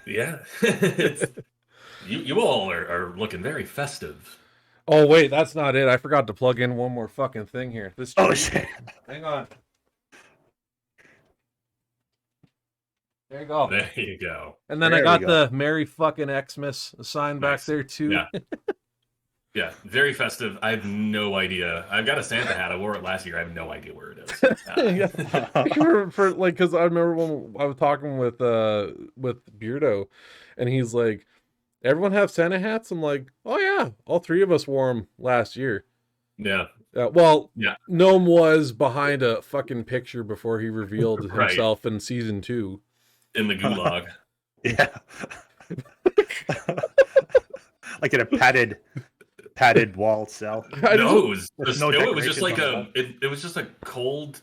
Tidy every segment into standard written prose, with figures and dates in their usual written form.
Yeah. It's, you all are looking very festive. Oh wait, that's not it. I forgot to plug in one more fucking thing here. This Oh tree. shit! Hang on. There you go. There you go. And then I There we got go. the Merry fucking Xmas sign back Nice. there too. Yeah. Yeah, very festive. I have no idea. I've got a Santa hat. I wore it last year. I have no idea where it is. Yeah. For like, because I remember when I was talking with Beardo, and he's like, "Everyone have Santa hats?" I'm like, "Oh yeah, all three of us wore them last year." Yeah. Well, Yeah. Gnome was behind a fucking picture before he revealed Right. himself in season 2. In the gulag. Yeah. Like in a padded walled cell. No, it was With just, no it was just decorations like on the it was just a cold,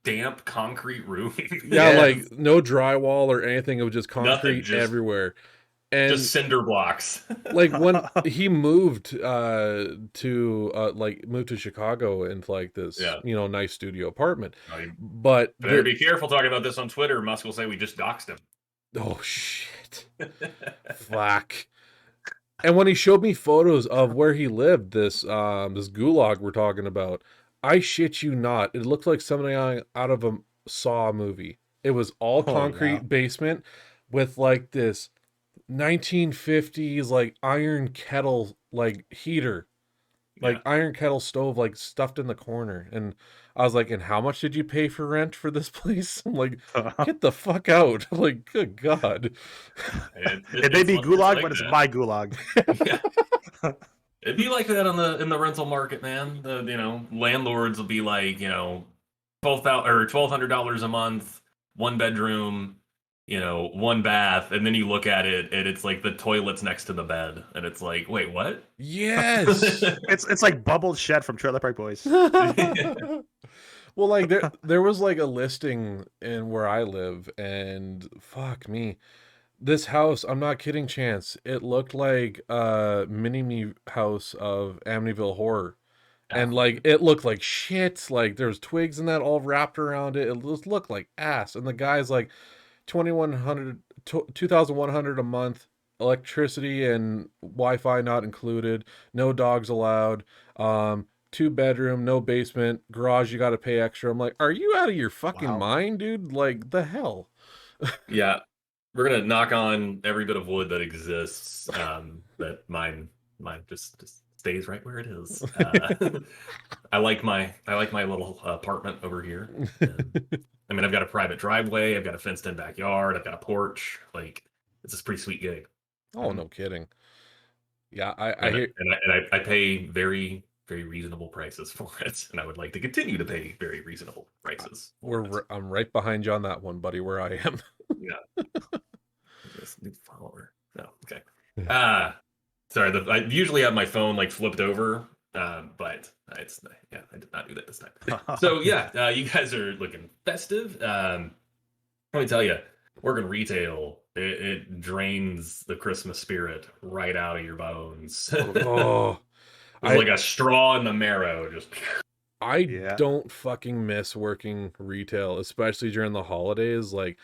damp concrete roof. Yeah, Yeah. like no drywall or anything. It was just concrete Nothing, just everywhere. And just cinder blocks. like when he moved to Chicago into like this Yeah. nice studio apartment, I but better be careful talking about this on Twitter. Musk will say we just doxed him. oh shit, fuck. And when he showed me photos of where he lived, this gulag we're talking about, I shit you not, it looked like something out of a Saw movie. It was all concrete wow. basement with like this 1950s like iron kettle like heater, like iron kettle stove like stuffed in the corner. And I was like, and how much did you pay for rent for this place? I'm like, get the fuck out. Like, good God. It may be gulag, but it's my gulag. Yeah. It'd be like that in the rental market, man. The landlords will be like, $1,200 a month, one bedroom, one bath, and then you look at it and it's like the toilet's next to the bed, and it's like, wait, what? Yes. It's like Bubbled Shed from Trailer Park Boys. Well, like there was like a listing in where I live, and fuck me, this house, I'm not kidding, Chance, it looked like a mini-me house of Amityville Horror. And like it looked like shit, like there's twigs and that all wrapped around it. It just looked like ass. And the guy's like 2,100 a month, electricity and Wi-Fi not included, no dogs allowed, 2 bedroom, no basement, garage you got to pay extra. I'm like, are you out of your fucking Wow. mind, dude? Like the hell. Yeah, we're gonna knock on every bit of wood that exists. That mine just stays right where it is. I like my little apartment over here. I mean, I've got a private driveway, I've got a fenced-in backyard, I've got a porch. Like, it's a pretty sweet gig. Oh, no kidding. Yeah, I hear. And I pay very, very reasonable prices for it, and I would like to continue to pay very reasonable prices. I'm right behind you on that one, buddy. Where I am. Yeah. This new follower. No, okay. Sorry. I usually have my phone like flipped over, but I did not do that this time. So yeah, you guys are looking festive. Let me tell you, working retail, it drains the Christmas spirit right out of your bones. Oh, it's like a straw in the marrow. Just I don't fucking miss working retail, especially during the holidays. Like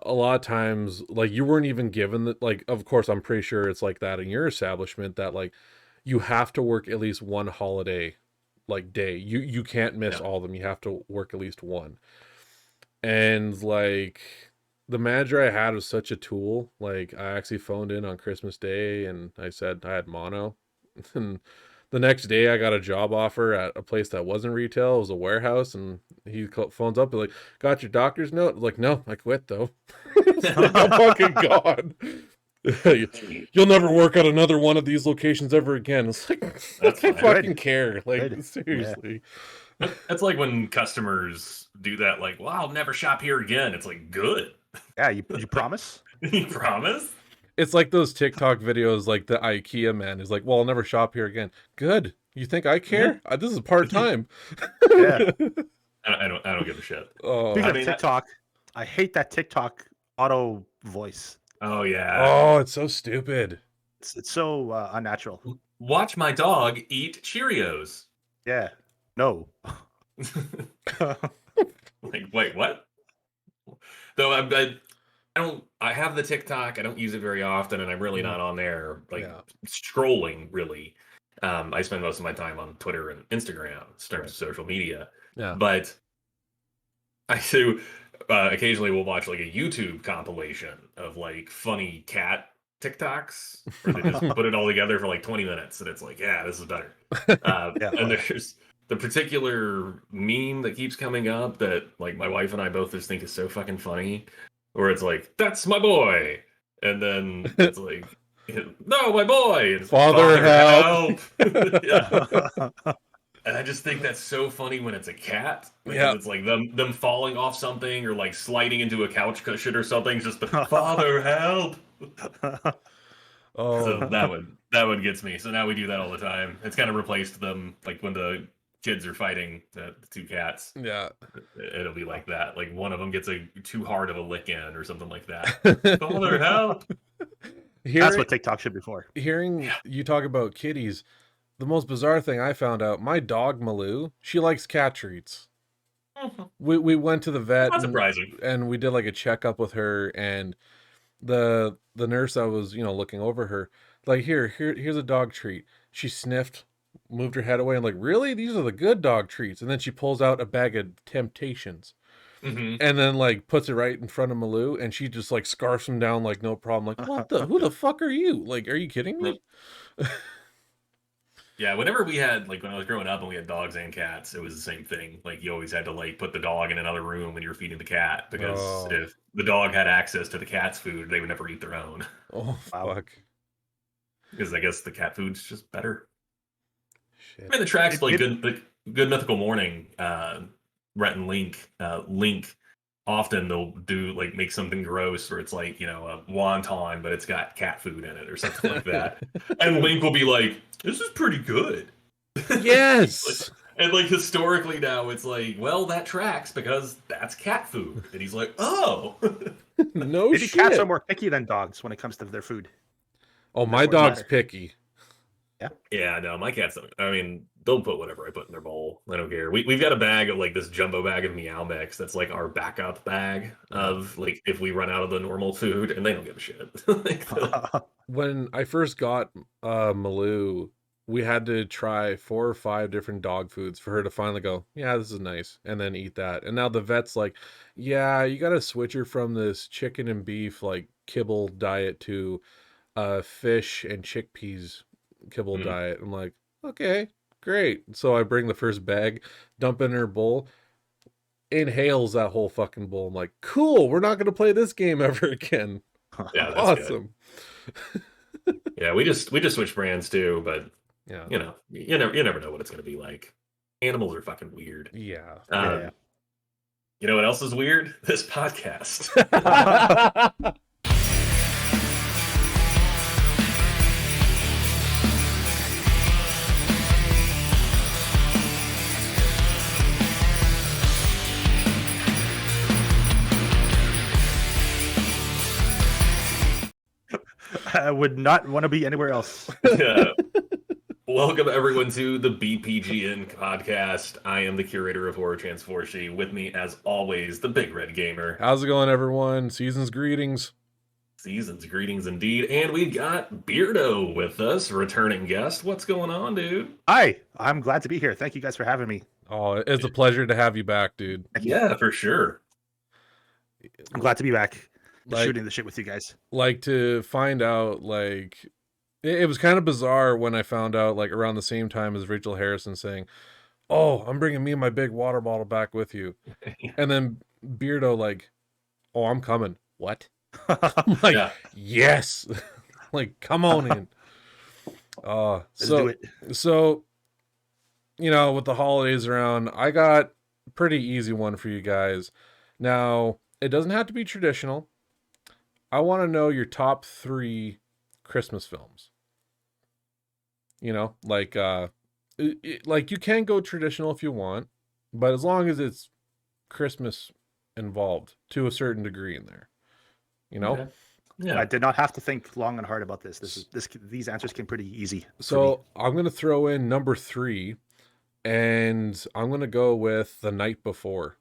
a lot of times, like you weren't even given that. Like, of course, I'm pretty sure it's like that in your establishment that like you have to work at least one holiday like day. You can't miss all of them. You have to work at least one. And like the manager I had was such a tool. Like I actually phoned in on Christmas Day and I said I had mono. And the next day I got a job offer at a place that wasn't retail. It was a warehouse, and he phones up and like, got your doctor's note? I'm like, no, I quit though. Like, I'm fucking gone. You'll never work at another one of these locations ever again. It's like, I fucking care. Like, seriously. Yeah. That's like when customers do that, like, well, I'll never shop here again. It's like, good. Yeah, you promise? You promise? It's like those TikTok videos, like the IKEA man is like, well, I'll never shop here again. Good. You think I care? This is part-time. Yeah. I don't give a shit. Speaking of TikTok, I hate that TikTok auto voice. Oh yeah. Oh, it's so stupid. It's so unnatural. Watch my dog eat Cheerios. Yeah. No. Like, wait, what? Though I have the TikTok. I don't use it very often, and I'm really not on there scrolling really. I spend most of my time on Twitter and Instagram in terms of social media. Yeah. But I do occasionally we'll watch like a YouTube compilation of like funny cat TikToks where they just put it all together for like 20 minutes, and it's like, yeah, this is better. And there's the particular meme that keeps coming up that like my wife and I both just think is so fucking funny, where it's like, that's my boy, and then it's like, no, my boy, it's Father help. Yeah. And I just think that's so funny when it's a cat, because it's like them falling off something or like sliding into a couch cushion or something. Just the father help. So that one gets me. So now we do that all the time. It's kind of replaced them, like when the kids are fighting the two cats. Yeah, it'll be like that. Like one of them gets too hard of a lick in or something like that. Father help. That's what TikTok should be for. Hearing you talk about kitties, the most bizarre thing I found out, my dog Malou, she likes cat treats. We went to the vet. Not surprising. And we did like a checkup with her, and the nurse that was, looking over her, like, here's a dog treat. She sniffed, moved her head away, and like, really? These are the good dog treats. And then she pulls out a bag of Temptations. And then like puts it right in front of Malou, and she just like scarfs him down like no problem. Like, who the fuck are you? Like, are you kidding me? Yeah, whenever we had, like, when I was growing up and we had dogs and cats, it was the same thing. Like, you always had to, like, put the dog in another room when you were feeding the cat, because if the dog had access to the cat's food, they would never eat their own. Oh, fuck. Because I guess the cat food's just better. Shit. I mean, the tracks, like, Good Mythical Morning, Rhett and Link, often they'll do, like, make something gross where it's like, a wonton, but it's got cat food in it or something like that. And Link will be like, this is pretty good. Yes. And like historically now it's like, well, that tracks because that's cat food. And he's like, oh. No Maybe shit. cats are more picky than dogs when it comes to their food. Oh, my dog's picky. Yeah. Yeah, no, my cats don't. I mean, they'll put whatever I put in their bowl. I don't care. We've got a bag of like this jumbo bag of Meow Mix that's like our backup bag of like if we run out of the normal food, and they don't give a shit. When I first got Malou, we had to try 4 or 5 different dog foods for her to finally go, yeah, this is nice, and then eat that. And now the vet's like, yeah, you got to switch her from this chicken and beef like kibble diet to fish and chickpeas kibble diet. I'm like, okay, great. So I bring the first bag, dump in her bowl, inhales that whole fucking bowl. I'm like, cool, we're not going to play this game ever again. Yeah, that's awesome. Yeah, we just switch brands too, but yeah, you never know what it's going to be like. Animals are fucking weird. Yeah. You know what else is weird? This podcast. I would not want to be anywhere else. Yeah. Welcome everyone to the BPGN podcast. I am the curator of Horror Chance Forshee. With me, as always, the Big Red Gamer. How's it going, everyone? Season's greetings. Season's greetings indeed. And we've got Beardo with us, returning guest. What's going on, dude? Hi, I'm glad to be here. Thank you guys for having me. Oh, it's a pleasure to have you back, dude. Yeah, for sure. I'm glad to be back. Like, shooting the shit with you guys. Like, to find out, like, it was kind of bizarre when I found out, like, around the same time as Rachel Harrison saying, oh, I'm bringing me and my big water bottle back with you. And then Beardo, like, oh, I'm coming. What? I'm like, yes. Like, come on in. Let's do it. So, with the holidays around, I got a pretty easy one for you guys. Now, it doesn't have to be traditional. I want to know your top 3 Christmas films. Like you can go traditional if you want, but as long as it's Christmas involved to a certain degree in there, Okay. Yeah. I did not have to think long and hard about this. These answers came pretty easy. So I'm going to throw in number 3, and I'm going to go with The Night Before.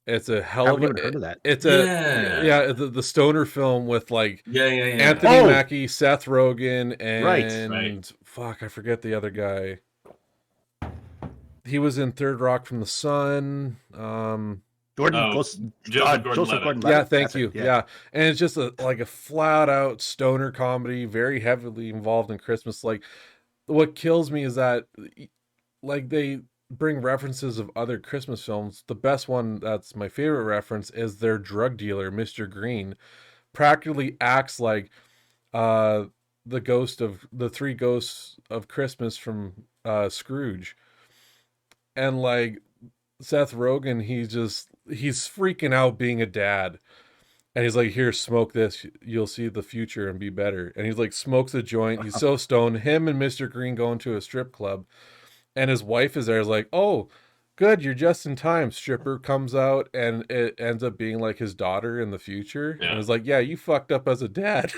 It's a I hell of haven't a. even heard of that. It's Yeah. the stoner film with like Yeah. Anthony Oh! Mackie, Seth Rogen, Right. and fuck, I forget the other guy. He was in Third Rock from the Sun. Joseph Gordon-Levitt. Yeah, thank you. Yeah. And it's just like a flat out stoner comedy, very heavily involved in Christmas. Like, what kills me is that like they bring references of other Christmas films. The best one that's my favorite reference is their drug dealer, Mr. Green, practically acts like the ghost of the three ghosts of Christmas from Scrooge. And like Seth Rogen, he's freaking out being a dad. And he's like, here, smoke this. You'll see the future and be better. And he's like, smokes a joint. He's so stoned. Him and Mr. Green go into a strip club. And his wife is there, is like, oh, good, you're just in time. Stripper comes out, and it ends up being like his daughter in the future. Yeah. And it's like, yeah, you fucked up as a dad.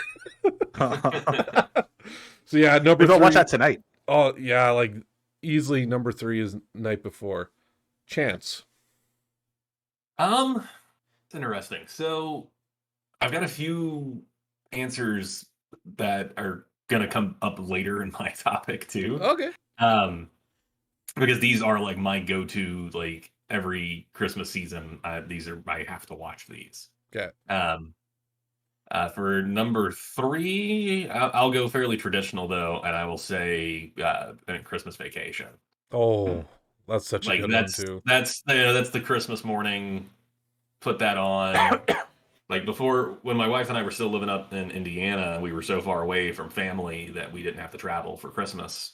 So yeah, number We're gonna 3. watch that tonight. Oh yeah, like easily number 3 is Night Before. Chance. It's interesting. So I've got a few answers that are gonna come up later in my topic too. Okay. Because these are like my go-to, like every Christmas season. These are, I have to watch these. Okay. For number 3, I'll go fairly traditional though, and I will say Christmas Vacation. Oh, that's such a good one too. That's the Christmas morning. Put that on. Like before, when my wife and I were still living up in Indiana, we were so far away from family that we didn't have to travel for Christmas.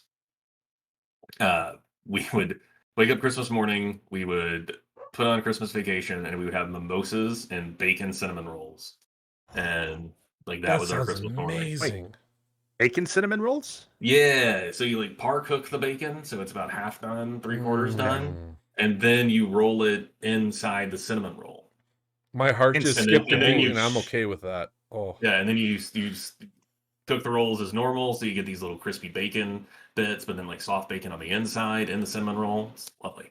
We would wake up Christmas morning, we would put on Christmas Vacation, and we would have mimosas and bacon cinnamon rolls. And like that was our Christmas morning. Wait, bacon cinnamon rolls? Yeah. So you like par cook the bacon, so it's about half done, 3/4 done, and then you roll it inside the cinnamon roll. My heart just skipped a beat, and I'm okay with that. Oh yeah, and then you cook the rolls as normal, so you get these little crispy bacon bits, but then like soft bacon on the inside in the cinnamon roll. It's lovely.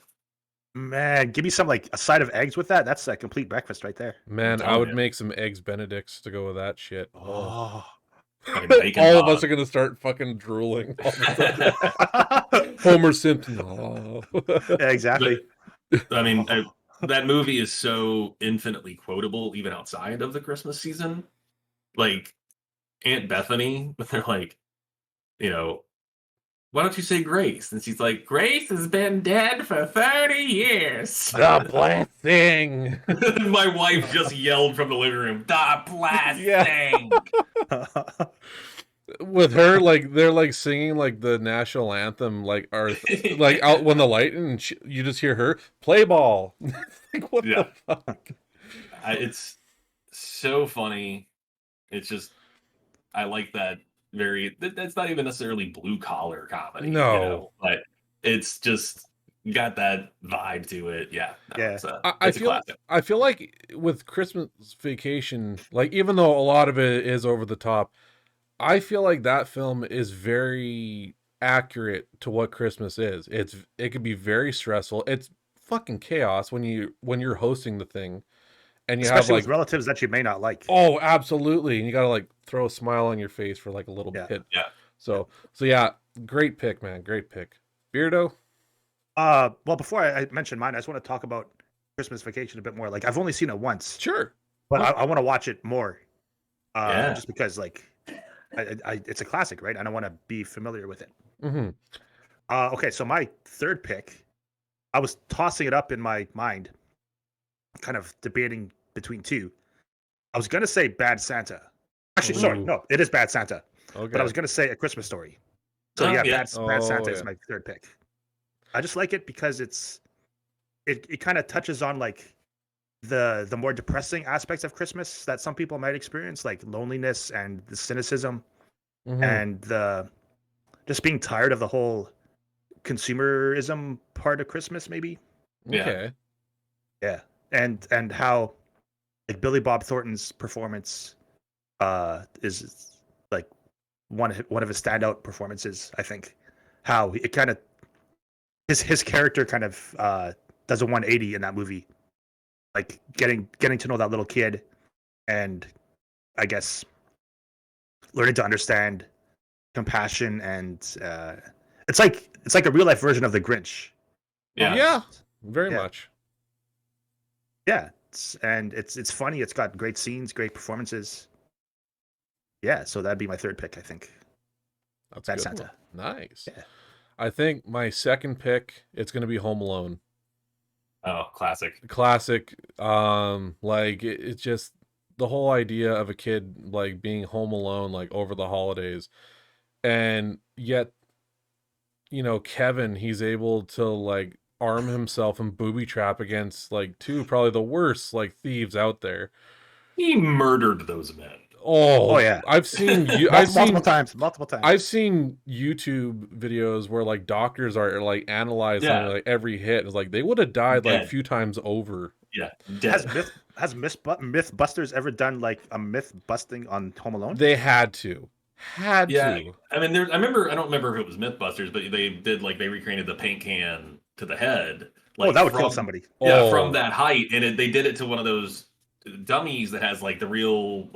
Man, give me some like a side of eggs with that. That's a complete breakfast right there. Man, I would make some eggs Benedicts to go with that shit. Oh. All of us are gonna start fucking drooling. Homer Simpson. Oh. Yeah, exactly. But, I mean, that movie is so infinitely quotable, even outside of the Christmas season. Like Aunt Bethany, they're like, why don't you say Grace? And she's like, Grace has been dead for 30 years. The blessing. My wife just yelled from the living room, the blessing. Yeah. With her, like they're like singing like the national anthem, like like out when the light, and you just hear her play ball. Like what the fuck? It's so funny. It's just I like that. That's not even necessarily blue collar comedy. No, but it's just got that vibe to it. Yeah. I feel like with Christmas Vacation, like even though a lot of it is over the top, I feel like that film is very accurate to what Christmas is. It can be very stressful. It's fucking chaos when you're hosting the thing. And you especially have like with relatives that you may not like. Oh, absolutely. And you gotta like throw a smile on your face for like a little bit. Yeah. So yeah, great pick, man. Great pick. Beardo? Well, before I mention mine, I just want to talk about Christmas Vacation a bit more. Like I've only seen it once. Sure. But I want to watch it more. Just because like it's a classic, right? And I want to be familiar with it. Mm-hmm. Okay, so my third pick, I was tossing it up in my mind, kind of debating between two. I was gonna say Bad Santa. Actually, sorry, no, it is Bad Santa. Okay. But I was gonna say A Christmas Story. So Bad Santa is my third pick. I just like it because it kind of touches on like the more depressing aspects of Christmas that some people might experience, like loneliness and the cynicism, and the just being tired of the whole consumerism part of Christmas, maybe. Okay. Yeah. And how like Billy Bob Thornton's performance is like one of his standout performances, I think. How it kind of his character kind of does a 180 in that movie. like getting to know that little kid, and I guess learning to understand compassion, and it's like a real life version of the Grinch. Yeah. Yeah, very much. Yeah, it's funny. It's got great scenes, great performances. Yeah, so that'd be my third pick, I think. That's Bad good Santa. one. Nice. Yeah. I think my second pick, it's gonna be Home Alone. Oh, classic. Classic. Like it's just the whole idea of a kid like being home alone like over the holidays, and yet Kevin, he's able to like arm himself and booby trap against like two probably the worst like thieves out there. He murdered those men. Oh yeah, I've seen you. multiple times. I've seen YouTube videos where like doctors are like analyzing like every hit. It's like they would have died like a few times over. Yeah, dead. Has Mythbusters ever done like a myth busting on Home Alone? They had to. I mean, I don't remember if it was Mythbusters, but they recreated the paint can to the head. Like, that would kill somebody. Yeah, from that height, and they did it to one of those dummies that has like the real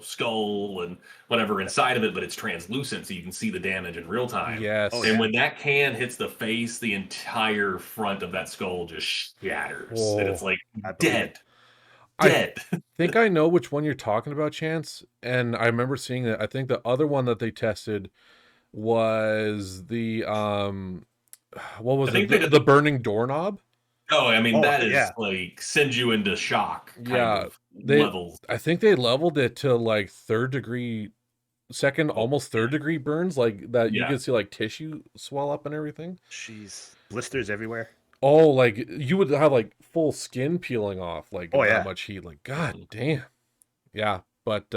skull and whatever inside of it, but it's translucent, so you can see the damage in real time. Yes. And when that can hits the face, the entire front of that skull just shatters, and it's like dead. I think I know which one you're talking about, Chance, and I remember seeing that. I think the other one that they tested was the what was it? The burning doorknob. Oh, I mean, that is like sends you into shock kind of levels. I think they leveled it to like almost third degree burns, like that you can see like tissue swell up and everything. Jeez, blisters everywhere. Oh, like you would have like full skin peeling off, like that much heat. Like, god damn. Yeah, but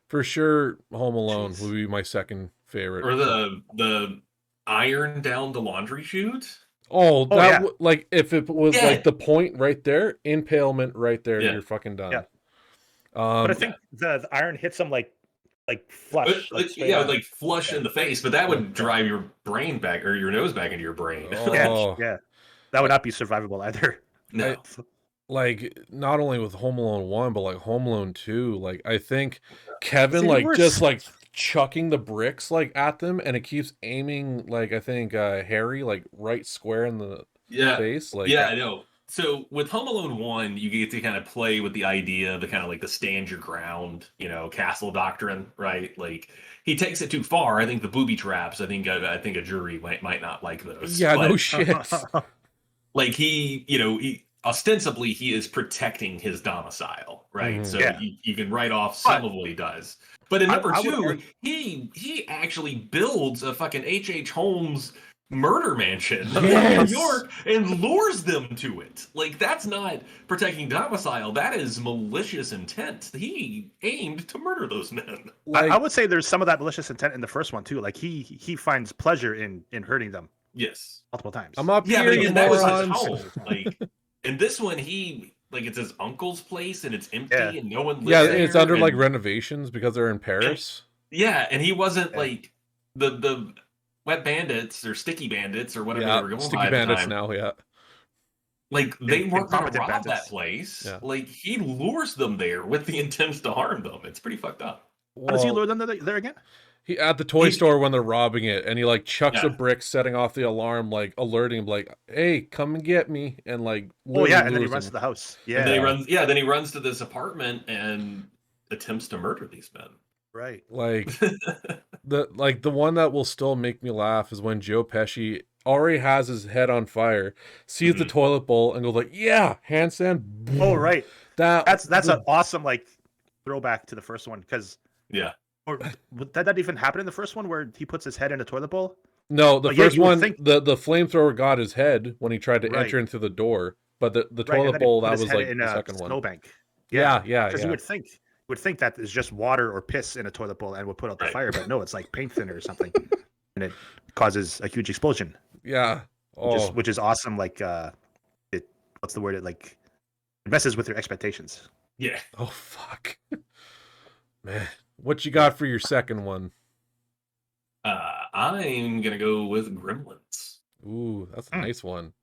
for sure, Home Alone would be my second favorite. Or the iron down the laundry chute. Oh, like if it was like the point right there, impalement right there, you're fucking done. Yeah. But I think the iron hits him like flush. Like flush in the face, but that would drive your brain back or your nose back into your brain. Yeah. That would not be survivable either. No. Like not only with Home Alone 1, but like Home Alone 2, like I think Kevin like just like chucking the bricks like at them, and it keeps aiming like I think Harry like right square in the face. Like I know. So with Home Alone 1, you get to kind of play with the idea of the kind of like the stand your ground, castle doctrine, right? Like he takes it too far. I think the booby traps. I think a jury might not like those. Yeah, no shit. Like he ostensibly he is protecting his domicile, right? So you can write off some of what he does. But in number 2, he actually builds a fucking H.H. Holmes murder mansion in New York and lures them to it. Like that's not protecting domicile. That is malicious intent. He aimed to murder those men. Like, I would say there's some of that malicious intent in the first one too. Like he finds pleasure in hurting them. Yes, multiple times. I'm up here. But that was his home. Like in this one, it's his uncle's place and it's empty and no one lives there. Yeah, it's under like renovations because they're in Paris. And he wasn't like the wet bandits or sticky bandits or whatever they were going by sticky at bandits the time. now. Like they weren't going to rob that place. Like he lures them there with the intent to harm them. It's pretty fucked up. How does he lure them there again? He at the toy store when they're robbing it, and he like chucks a brick, setting off the alarm, like alerting him, like, "Hey, come and get me!" And like, and then he runs to the house. And then he runs to this apartment and attempts to murder these men. Right. Like the one that will still make me laugh is when Joe Pesci already has his head on fire, sees the toilet bowl, and goes like, "Yeah, handstand." Oh, right. That's an awesome like throwback to the first one because Or did that even happen in the first one where he puts his head in a toilet bowl? No, the first one, the flamethrower got his head when he tried to enter in through the door, but the toilet bowl, that was like the second one. Snowbank. Yeah. Because you would think that is just water or piss in a toilet bowl and would put out the fire, but no, it's like paint thinner or something, and it causes a huge explosion. Yeah, which is awesome. Like, what's the word? It messes with your expectations. Yeah. Oh fuck, man. What you got for your second one? I'm gonna go with Gremlins. Ooh, that's a nice one.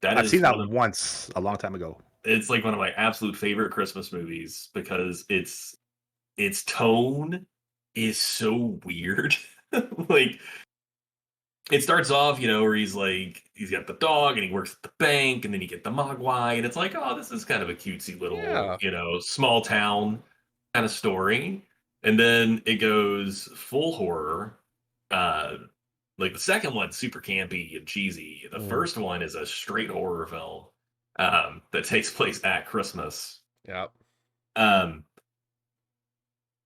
I've seen that once a long time ago. it's like one of my absolute favorite Christmas movies because its tone is so weird. Like it starts off, where he's got the dog and he works at the bank, and then you get the Mogwai, and it's like, oh, this is kind of a cutesy little, small town kind of story. And then it goes full horror. Like the second one's super campy and cheesy. The first one is a straight horror film that takes place at Christmas. Yep. And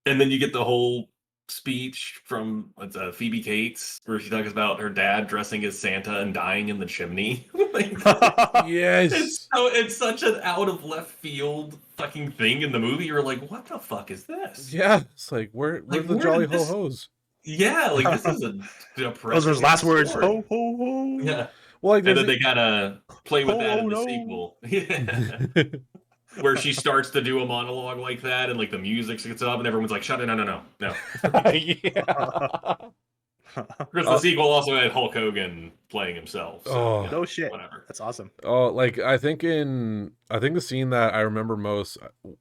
then you get the whole speech from Phoebe Cates where she talks about her dad dressing as Santa and dying in the chimney. Yes. It's such an out of left field fucking thing in the movie. You're like, what the fuck is this? Yeah, it's like where's the jolly ho hos? Yeah, like this is a depressing. Those are his last words. Story. Ho ho ho. Yeah. Well, and then they kind of play with that in the sequel. Yeah. Where she starts to do a monologue like that, and like the music gets up, and everyone's like, "Shut it! No." Yeah. Because the sequel also had Hulk Hogan playing himself. So, no shit. Whatever. That's awesome. Oh, like I think the scene that I remember most,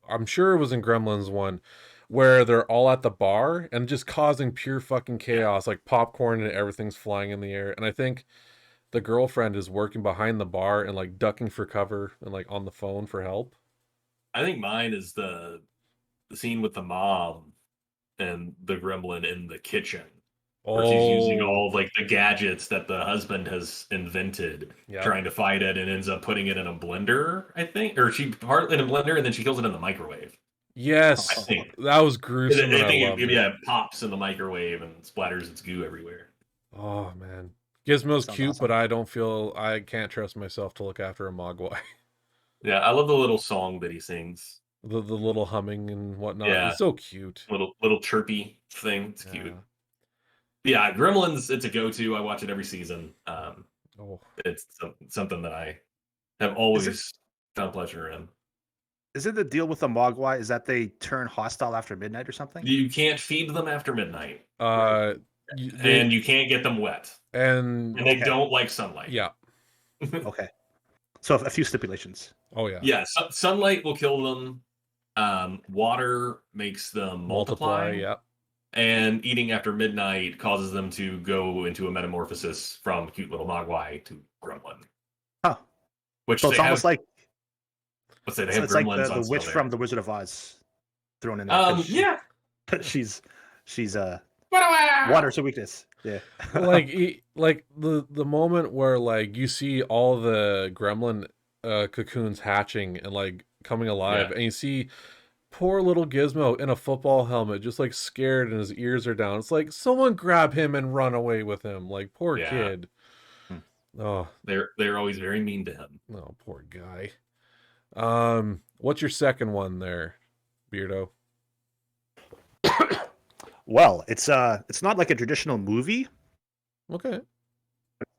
I'm sure it was in Gremlins 1, where they're all at the bar and just causing pure fucking chaos, like popcorn and everything's flying in the air. And I think the girlfriend is working behind the bar and like ducking for cover and like on the phone for help. I think mine is the scene with the mom and the gremlin in the kitchen. Where she's using all like the gadgets that the husband has invented, trying to fight it, and ends up putting it in a blender, I think. Or she partly in a blender, and then she kills it in the microwave. Yes. I think. That was gruesome. I think it pops in the microwave and splatters its goo everywhere. Oh, man. Gizmo's cute, awesome. but I can't trust myself to look after a Mogwai. Yeah, I love the little song that he sings. The little humming and whatnot. Yeah. It's so cute. Little chirpy thing. It's cute. Yeah, Gremlins, it's a go-to. I watch it every season. It's something that I have always found pleasure in. Is it the deal with the Mogwai? Is that they turn hostile after midnight or something? You can't feed them after midnight. And you can't get them wet. And they don't like sunlight. Yeah. Okay. So a few stipulations. Oh, yeah. Yeah, sunlight will kill them. Water makes them multiply. Yeah. And eating after midnight causes them to go into a metamorphosis from cute little Mogwai to gremlin. Huh. Which so it's almost like... Let's say they have it's gremlins like the witch from The Wizard of Oz thrown in Yeah. there. She's water's a weakness. Yeah. like the moment where like you see all the gremlin cocoons hatching and like coming alive, and you see poor little Gizmo in a football helmet, just like scared, and his ears are down. It's like, someone grab him and run away with him. Like, poor kid. Oh, they're always very mean to him. Oh, poor guy. What's your second one there, Beardo? Well, it's not like a traditional movie. Okay.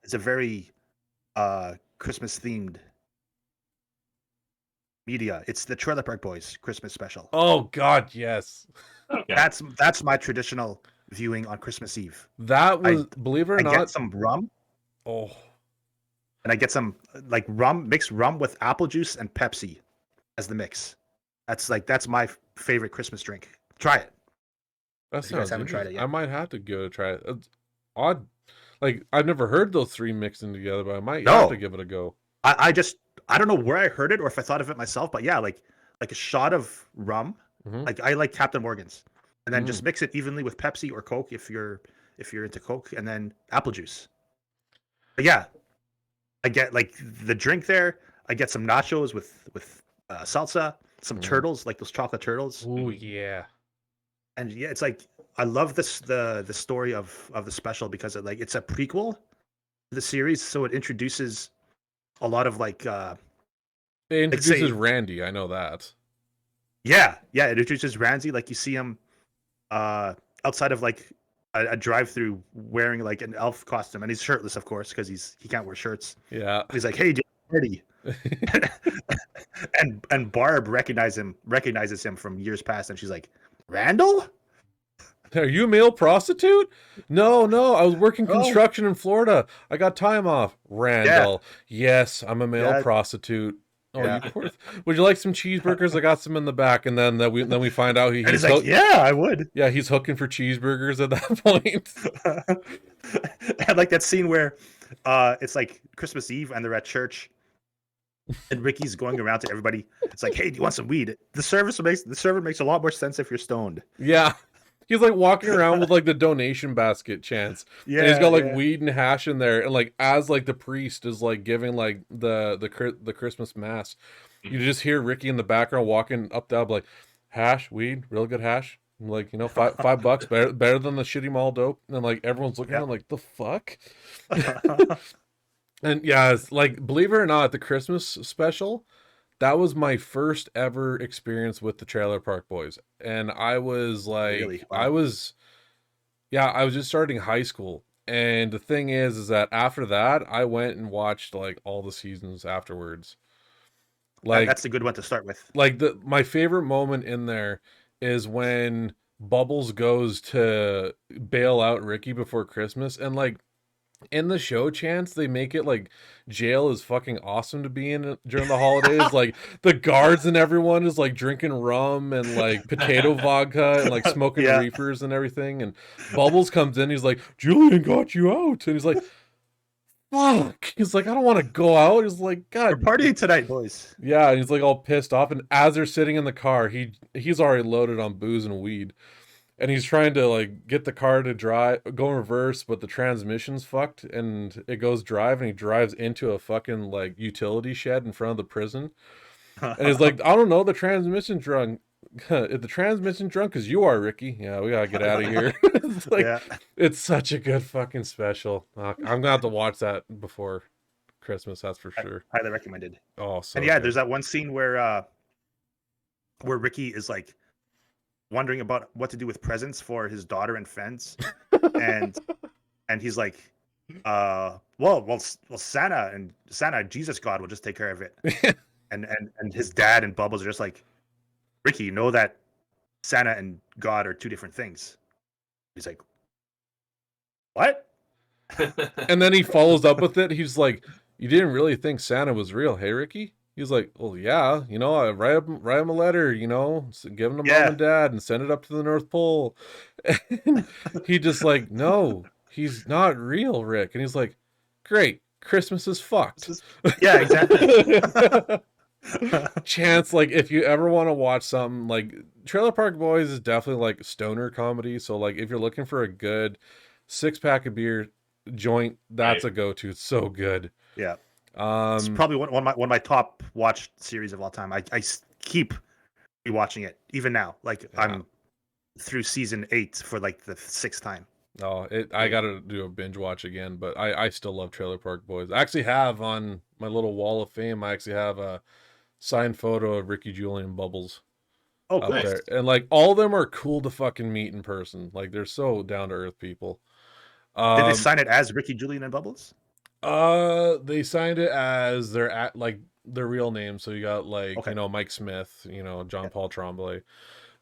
It's a very Christmas themed media. It's the Trailer Park Boys Christmas special. Oh God, yes. Okay. That's my traditional viewing on Christmas Eve. That was, believe it or not, I get some rum. Oh. And I get some like mixed rum with apple juice and Pepsi as the mix. That's my favorite Christmas drink. Try it. That sounds haven't tried it yet. I might have to go to try it. It's odd. Like, I've never heard those three mixing together, but I might have to give it a go. I don't know where I heard it or if I thought of it myself, but yeah, like a shot of rum. Mm-hmm. Like I like Captain Morgan's, and then just mix it evenly with Pepsi or Coke if you're into Coke, and then apple juice. But yeah, I get like the drink there. I get some nachos with salsa, some turtles, like those chocolate turtles. Oh yeah. And yeah, it's like I love this the story of the special because it's a prequel to the series, so it introduces a lot of like it introduces Randy. I know that. Yeah, it introduces Randy. Like you see him outside of like a drive-through wearing like an elf costume, and he's shirtless, of course, because he can't wear shirts. Yeah, he's like, "Hey, Randy," and Barb recognizes him from years past, and she's like, "Randall? Are you a male prostitute?" No, I was working construction in Florida. I got time off. Randall, yes, I'm a male prostitute. Oh, you poor. Would you like some cheeseburgers? I got some in the back, and then we find out he's like, yeah, I would. Yeah, he's hooking for cheeseburgers at that point. And like that scene where it's like Christmas Eve and they're at church, and Ricky's going around to everybody. It's like, hey, do you want some weed? The server makes a lot more sense if you're stoned. Yeah. He's like walking around with like the donation basket chance. Yeah. And he's got like weed and hash in there. And like as like the priest is like giving like the Christmas mass, you just hear Ricky in the background walking up the aisle like, hash, weed, real good hash. And like, you know, $5 better than the shitty mall dope. And like everyone's looking at him like, the fuck? And yeah, it's like, believe it or not, the Christmas special, that was my first ever experience with the Trailer Park Boys. And I was like, really? Wow. I was just starting high school. And the thing is that after that, I went and watched like all the seasons afterwards. Like that's a good one to start with. Like my favorite moment in there is when Bubbles goes to bail out Ricky before Christmas, and like in the show chance they make it like jail is fucking awesome to be in during the holidays. Like the guards and everyone is like drinking rum and like potato vodka and like smoking reefers and everything, and Bubbles comes in, he's like, Julian got you out, and he's like, fuck. He's like, I don't want to go out. He's like, God, we're partying tonight, boys. Yeah, and he's like all pissed off, and as they're sitting in the car, he's already loaded on booze and weed. And he's trying to like get the car to go in reverse, but the transmission's fucked and it goes drive, and he drives into a fucking like utility shed in front of the prison. And he's like, I don't know, the transmission drunk. If the transmission drunk, because you are, Ricky. Yeah, we gotta get out of here. It's like, it's such a good fucking special. I'm gonna have to watch that before Christmas, that's for sure. Highly recommended. Oh, so and yeah, good. There's that one scene where Ricky is like wondering about what to do with presents for his daughter and friends, and he's like, well, Santa, Jesus God will just take care of it. and his dad and Bubbles are just like, Ricky, you know that Santa and God are two different things. He's like, what? And then he follows up with it. He's like, you didn't really think Santa was real, hey, Ricky? He's like, well, yeah, you know, I write him a letter, you know, give him to mom and dad and send it up to the North Pole. And he just like, no, he's not real, Rick. And he's like, great, Christmas is fucked. Yeah, exactly. Chance, like, if you ever want to watch something, like, Trailer Park Boys is definitely like stoner comedy. So like, if you're looking for a good 6-pack of beer joint, that's a go-to. It's so good. Yeah. It's probably one of my top watched series of all time. I keep rewatching it even now. Like I'm through season 8 for like the 6th time. Oh, I gotta do a binge watch again, but I still love Trailer Park Boys. I actually have on my little wall of fame, I actually have a signed photo of Ricky, Julian, and Bubbles. Oh, nice. There. And like all of them are cool to fucking meet in person. Like they're so down to earth people. Did they sign it as Ricky, Julian, and Bubbles? They signed it as their real name. So you got like, you know, Mike Smith, you know, John Paul Tremblay.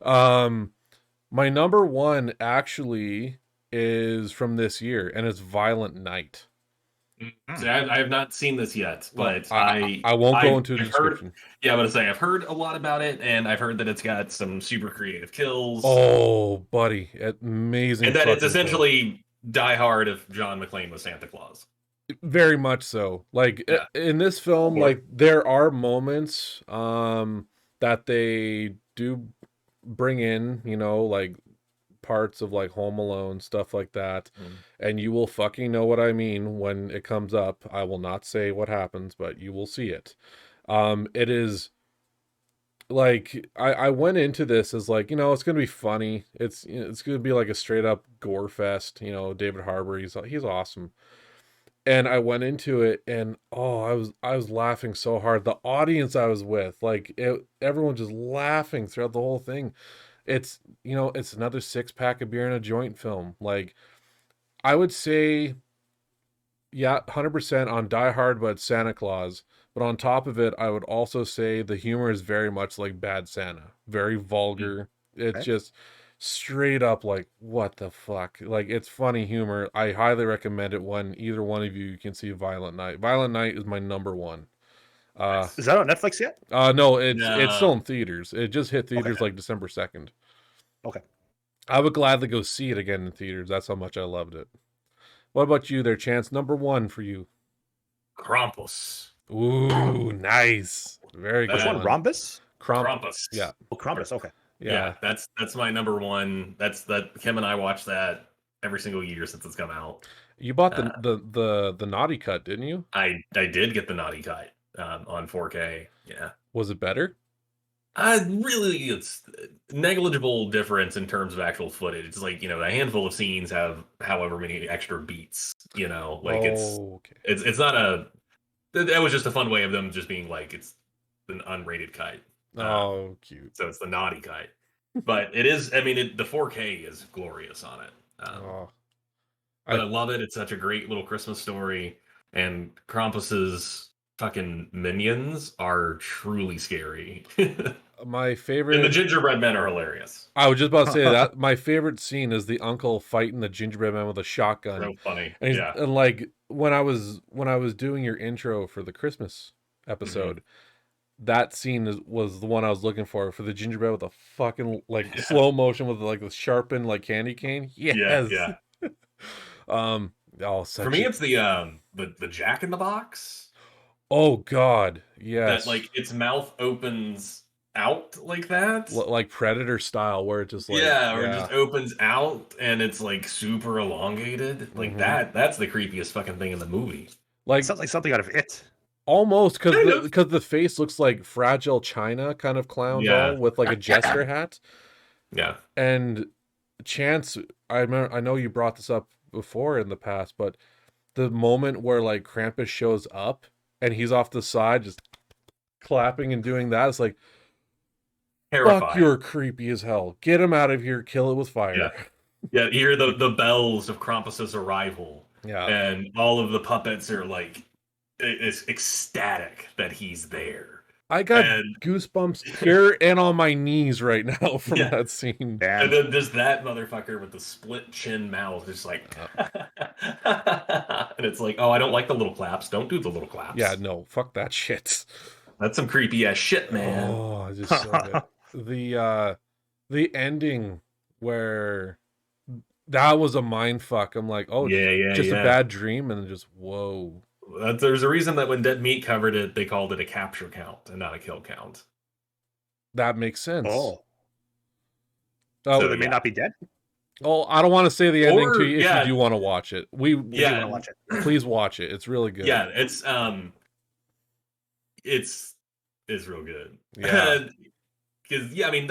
My number one actually is from this year, and it's Violent Night. See, I have not seen this yet, but I won't go into the description. I'm gonna say I've heard a lot about it, and I've heard that it's got some super creative kills. Oh, buddy, amazing! And that it's essentially Die Hard if John McClane was Santa Claus. Very much so. Like in this film, like there are moments that they do bring in, you know, like parts of like Home Alone, stuff like that. And you will fucking know what I mean when it comes up. I will not say what happens, but you will see it. It is like I went into this as like, you know, it's gonna be funny. It's gonna be like a straight up gore fest. You know, David Harbour, he's awesome. And I went into it, and I was laughing so hard. The audience I was with, like everyone just laughing throughout the whole thing. It's, you know, it's another 6-pack of beer in a joint film. Like I would say, yeah, 100% on Die Hard, but Santa Claus. But on top of it, I would also say the humor is very much like Bad Santa, very vulgar. It's just straight up like, what the fuck? Like, it's funny humor. I highly recommend it when either one of you can see Violent Night. Violent Night is my number one. Is that on Netflix yet? No, it's No. still in theaters. It just hit theaters Okay. like December 2nd. Okay. I would gladly go see it again in theaters. That's how much I loved it. What about you there, Chance? Number 1 for you. Krampus. Ooh, nice. Very good. Which one? Rhombus? Krampus. Yeah. Oh, Krampus. Okay. Yeah, that's my number 1. That's that Kim and I watch that every single year since it's come out. You bought the naughty cut, didn't you? I did get the naughty cut on 4K. Yeah. Was it better? Really, it's negligible difference in terms of actual footage. It's like, a handful of scenes have however many extra beats, like it's not a, that was just a fun way of them just being like, it's an unrated cut. Oh, cute. So it's the naughty cut. But it is, I mean, the 4K is glorious on it. But I love it. It's such a great little Christmas story. And Krampus's fucking minions are truly scary. My favorite... And the gingerbread men are hilarious. I was just about to say that. My favorite scene is the uncle fighting the gingerbread man with a shotgun. So funny. And yeah. And like, when I was doing your intro for the Christmas episode, that scene was the one I was looking for the gingerbread with a fucking like slow motion with like the sharpened like candy cane. Yes. Yeah. Such for me, it's the Jack in the Box. Oh God, yes. That like its mouth opens out like that, like Predator style, where it just like or it just opens out and it's like super elongated, like that. That's the creepiest fucking thing in the movie. Like it sounds like something out of It. Almost, because the face looks like Fragile China kind of clown doll with like a jester hat. Yeah. And Chance, I know you brought this up before in the past, but the moment where like Krampus shows up and he's off the side just clapping and doing that, it's like, terrifying. Fuck, you're creepy as hell. Get him out of here. Kill it with fire. Yeah. You hear the bells of Krampus's arrival. Yeah. And all of the puppets are like, is ecstatic that he's there. I got goosebumps here and on my knees right now from that scene. And then there's that motherfucker with the split chin mouth, just like, and it's like, oh, I don't like the little claps. Don't do the little claps. Yeah, no, fuck that shit. That's some creepy ass shit, man. Oh, just so good. The ending where that was a mind fuck. I'm like, oh, just a bad dream, and just whoa. There's a reason that when Dead Meat covered it, they called it a capture count and not a kill count. That makes sense. So they may not be dead? Oh, I don't want to say the ending to you if you do want to watch it. We do want to watch it. Please watch it. It's really good. Yeah, it's real good. Yeah. Because I mean,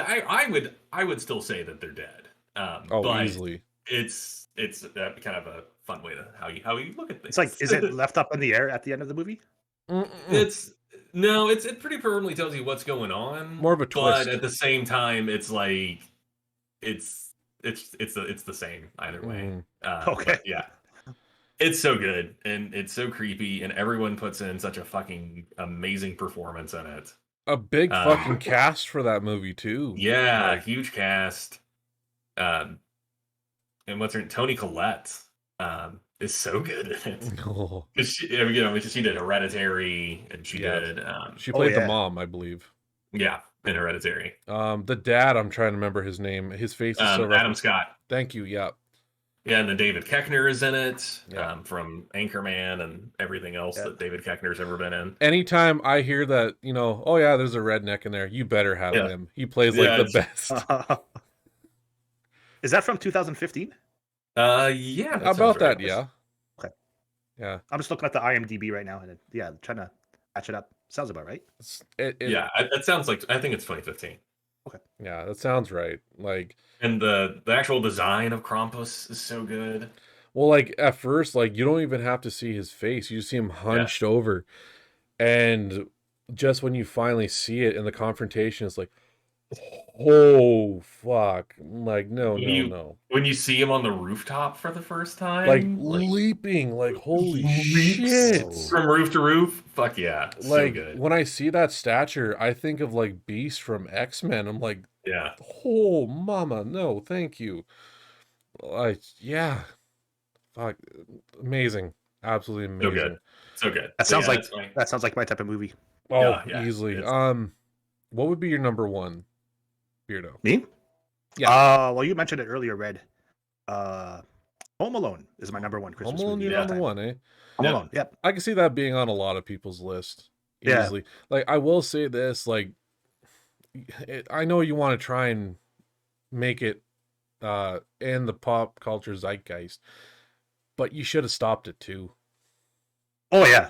I would still say that they're dead. But easily. It's kind of a fun way to how you look at things. It's like, is it left up in the air at the end of the movie? It pretty firmly tells you what's going on. More of a twist. But at the same time, it's like it's the same either way. Okay. Yeah. It's so good and it's so creepy and everyone puts in such a fucking amazing performance in it. A big fucking cast for that movie too. Yeah, huge cast. And what's her name? Toni Collette is so good in it. Because she did Hereditary and she did she played the mom, I believe. Yeah, in Hereditary. The dad, I'm trying to remember his name. His face is so Adam Scott. Thank you, yeah. Yeah, and then David Koechner is in it from Anchorman and everything else that David Koechner's ever been in. Anytime I hear that, oh yeah, there's a redneck in there, you better have him. He plays like the best. Is that from 2015? Yeah. About that, yeah. Okay. Yeah. I'm just looking at the IMDb right now and trying to patch it up. Sounds about right. That sounds like, I think it's 2015. Okay. Yeah, that sounds right. Like, and the actual design of Krampus is so good. Well, like at first, like you don't even have to see his face; you just see him hunched over, and just when you finally see it in the confrontation, it's like, oh fuck! Like no. When you see him on the rooftop for the first time, like leaping, like holy shit, from roof to roof. Fuck yeah, like so good. When I see that stature, I think of like Beast from X-Men. I'm like, yeah, oh mama, no, thank you. Like fuck, amazing, absolutely amazing. So good. That sounds like my type of movie. Oh, yeah, easily. it's- What would be your number one, Beardo? Me? Yeah. Well, you mentioned it earlier, Red. Uh, Home Alone is my number one Home Christmas Alone, movie. your of all number time. one, eh? Home Yeah. Alone. Yep. I can see that being on a lot of people's list Yeah. easily. Like, I will say this, like, I know you want to try and make it in the pop culture zeitgeist, but you should have stopped at 2. Oh yeah.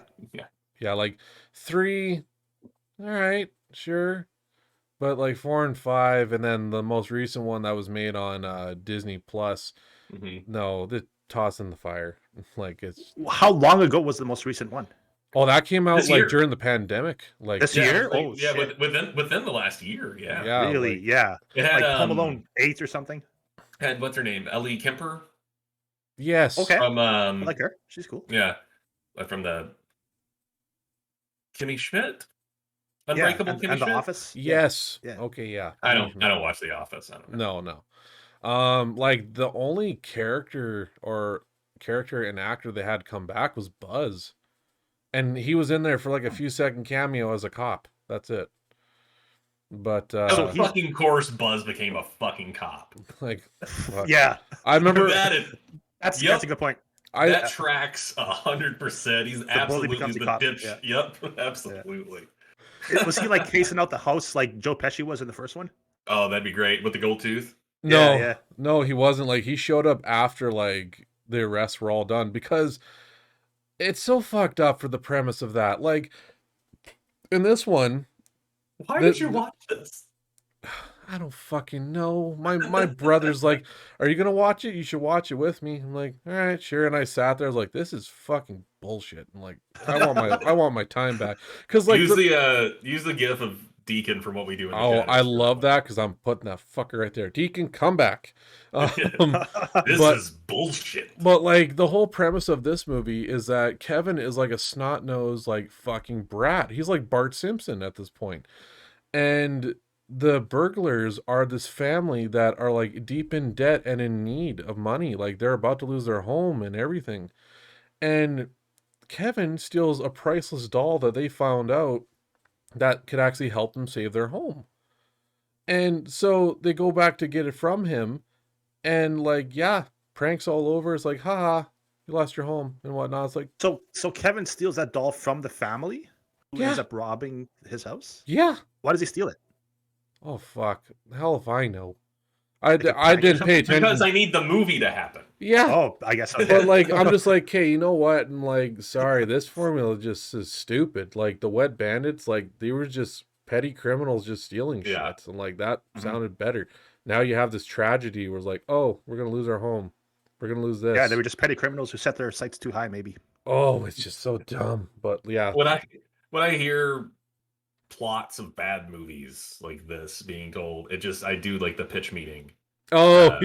Yeah, like 3, all right, sure. But like 4 and 5, and then the most recent one that was made on Disney Plus, no, the toss in the fire. Like it's How long ago was the most recent one? oh, that came out This like year. during the pandemic. Like This Yeah, year? like, Oh yeah, shit. within the last year, yeah. yeah, Really? like, Yeah. It had Like Home Alone 8 or something. had what's her name? Ellie Kemper yes. Okay. from I like her. She's cool. yeah, from the Kimmy Schmidt, Yeah. Unbreakable And, Kimmy and The Schmidt. Office. Yes. Yeah. Okay, yeah. I don't watch The Office. I don't know. No. Like the only character and actor they had come back was Buzz. And he was in there for like a few second cameo as a cop. That's it. But So Of he's- fucking course, Buzz became a fucking cop. like fuck. Yeah. I remember That's Yep. a good point. that tracks 100%. He's bully absolutely becomes a the cop, dipsh. yeah. Yep, absolutely. Was he like casing out the house like Joe Pesci was in the first one? Oh, that'd be great with the gold tooth. no, Yeah. no, he wasn't. Like he showed up after like the arrests were all done because it's so fucked up for the premise of that. Like in this one, Why The- did you watch this? I don't fucking know. My brother's like, "Are you gonna watch it? You should watch it with me." I'm like, "All right, sure." And I sat there, I was like, "This is fucking bullshit." I'm like, I want my time back because like use the gif of Deacon from What We Do in the oh, Shadows. I love that because I'm putting that fucker right there. Deacon, come back. This but- is bullshit. But like the whole premise of this movie is that Kevin is like a snot-nosed like fucking brat. He's like Bart Simpson at this point. And the burglars are this family that are like deep in debt and in need of money. Like they're about to lose their home and everything. And Kevin steals a priceless doll that they found out that could actually help them save their home. And so they go back to get it from him. And like, yeah, pranks all over. It's like, haha, you lost your home and whatnot. It's like, So Kevin steals that doll from the family who ends Yeah. up robbing his house? yeah. Why does he steal it? Oh, fuck. Hell if I know. I a didn't prank or pay something? attention. Because I need the movie to happen. Yeah. Oh, I guess so. But like, I'm just like, okay, you know what? And like, sorry, this formula just is stupid. Like the Wet Bandits, like they were just petty criminals just stealing Yeah. shit. And like that Mhm. sounded better. Now you have this tragedy where it's like, oh, we're gonna lose our home. We're gonna lose this. Yeah, they were just petty criminals who set their sights too high, maybe. Oh, it's just so dumb. But yeah. When I hear plots of bad movies like this being told, I do like the pitch meeting Oh, on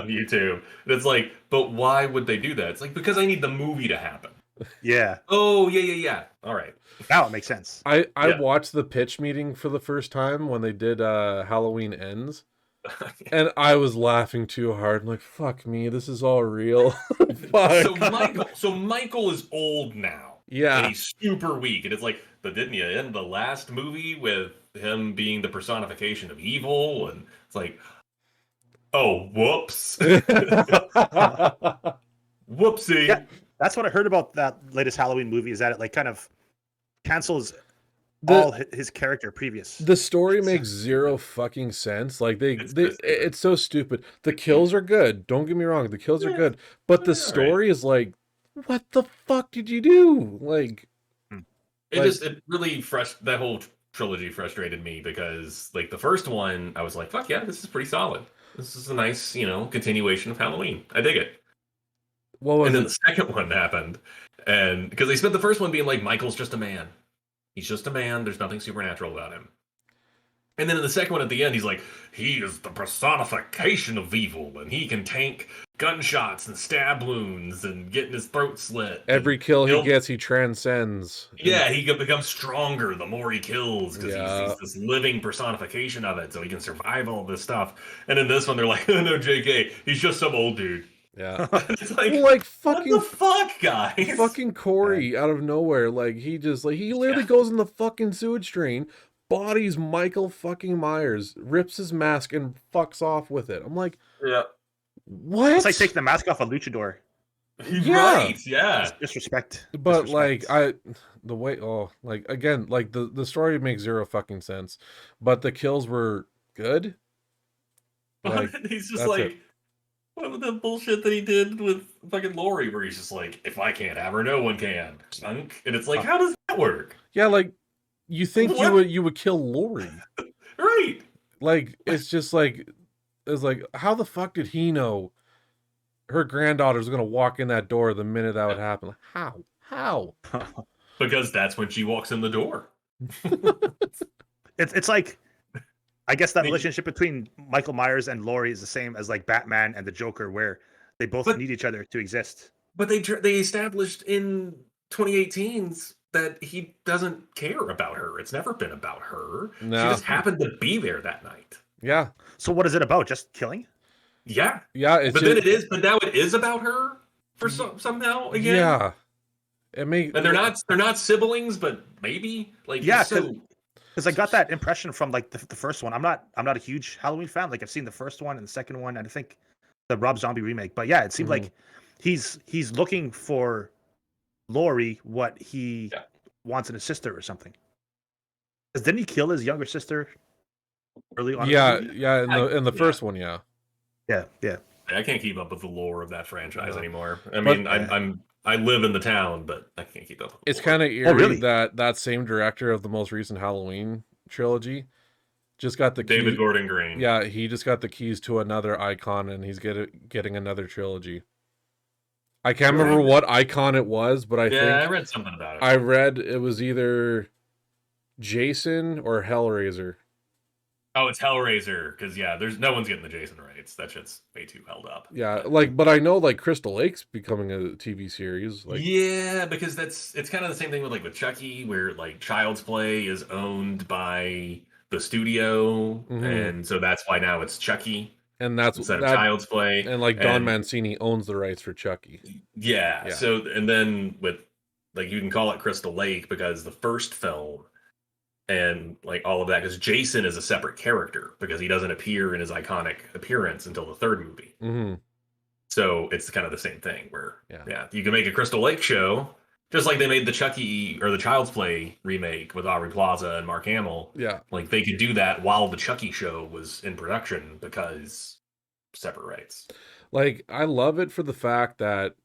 YouTube. And it's like, but why would they do that? It's like, because I need the movie to happen. Yeah. Oh, yeah. All right. Now it makes sense. I Yeah. watched the pitch meeting for the first time when they did Halloween Ends. And I was laughing too hard. I'm like, fuck me, this is all real. Fuck. So Michael is old now. And Yeah. he's super weak. And it's like, but didn't you end the last movie with him being the personification of evil? And it's like, oh, whoops. Whoopsie. Yeah. That's what I heard about that latest Halloween movie, is that it like kind of cancels The- all his character previous. The story makes zero fucking sense. Like It's so stupid. it's so stupid. The kills are good. Don't get me wrong. The kills are Yeah. good. But the Yeah, story is like, what the fuck did you do? Like, It really that whole trilogy frustrated me because like the first one, I was like, fuck yeah, this is pretty solid. This is a nice, continuation of Halloween. I dig it. what was And then it? the second one happened. And because they spent the first one being like, Michael's just a man. He's just a man. There's nothing supernatural about him. And then in the second one at the end, he's like, he is the personification of evil, and he can tank gunshots and stab wounds and getting his throat slit. Every kill he he'll- gets, he transcends. Yeah, he can become stronger the more he kills because Yeah. he's this living personification of it, so he can survive all this stuff. And in this one, they're like, oh, no, JK, he's just some old dude. Yeah. It's like, like fucking what the fuck, guys? fucking Corey out of nowhere. Like he just like he literally goes in the fucking sewage drain, bodies Michael fucking Myers, rips his mask and fucks off with it. I'm like, Yeah. what? It's like taking the mask off a luchador. Right, yeah. Disrespect. But Disrespect. like the way like again, like the story makes zero fucking sense. But the kills were good. Like He's just that's like, it. what was the bullshit that he did with fucking Lori, where he's just like, if I can't have her, no one can. And it's like, how does that work? Yeah, like you think What? you would kill Lori. Right. Like it's just like it's like how the fuck did he know her granddaughter's gonna walk in that door the minute that would happen? Like, how? Because that's when she walks in the door. It's like, I guess that relationship between Michael Myers and Laurie is the same as like Batman and the Joker, where they both need each other to exist. But they established in 2018's that he doesn't care about her. It's never been about her. No. She just happened to be there that night. Yeah. So what is it about? Just killing? Yeah. Yeah. It's but then it is. But now it is about her for somehow again. Yeah. It may. And they're not siblings, but maybe like Yeah. So, because I got that impression from like the first one. I'm not a huge Halloween fan. Like I've seen the first one and the second one, and I think the Rob Zombie remake. But yeah, it seemed like he's looking for Laurie what he wants in his sister or something. Because didn't he kill his younger sister early on? Yeah, in the first one, yeah. I can't keep up with the lore of that franchise anymore. I mean, I live in the town, but I can't keep up with it's kind of eerie really? that same director of the most recent Halloween trilogy just got the David Gordon Green. Yeah, he just got the keys to another icon, and he's getting another trilogy. I can't remember what icon it was, but I think I read something about it. I read it was either Jason or Hellraiser. Oh, it's Hellraiser, because there's no one's getting the Jason rights. That shit's way too held up. Yeah, but I know like Crystal Lake's becoming a TV series. Like, yeah, because it's kind of the same thing with Chucky, where like Child's Play is owned by the studio, and so that's why now it's Chucky, and that's instead of Child's Play. And like Don Mancini owns the rights for Chucky. Yeah. So and then with like you can call it Crystal Lake because the first film. And like all of that, because Jason is a separate character because he doesn't appear in his iconic appearance until the third movie. So it's kind of the same thing where, you can make a Crystal Lake show just like they made the Chucky or the Child's Play remake with Aubrey Plaza and Mark Hamill. Yeah, like they could do that while the Chucky show was in production because separate rights. Like I love it for the fact that.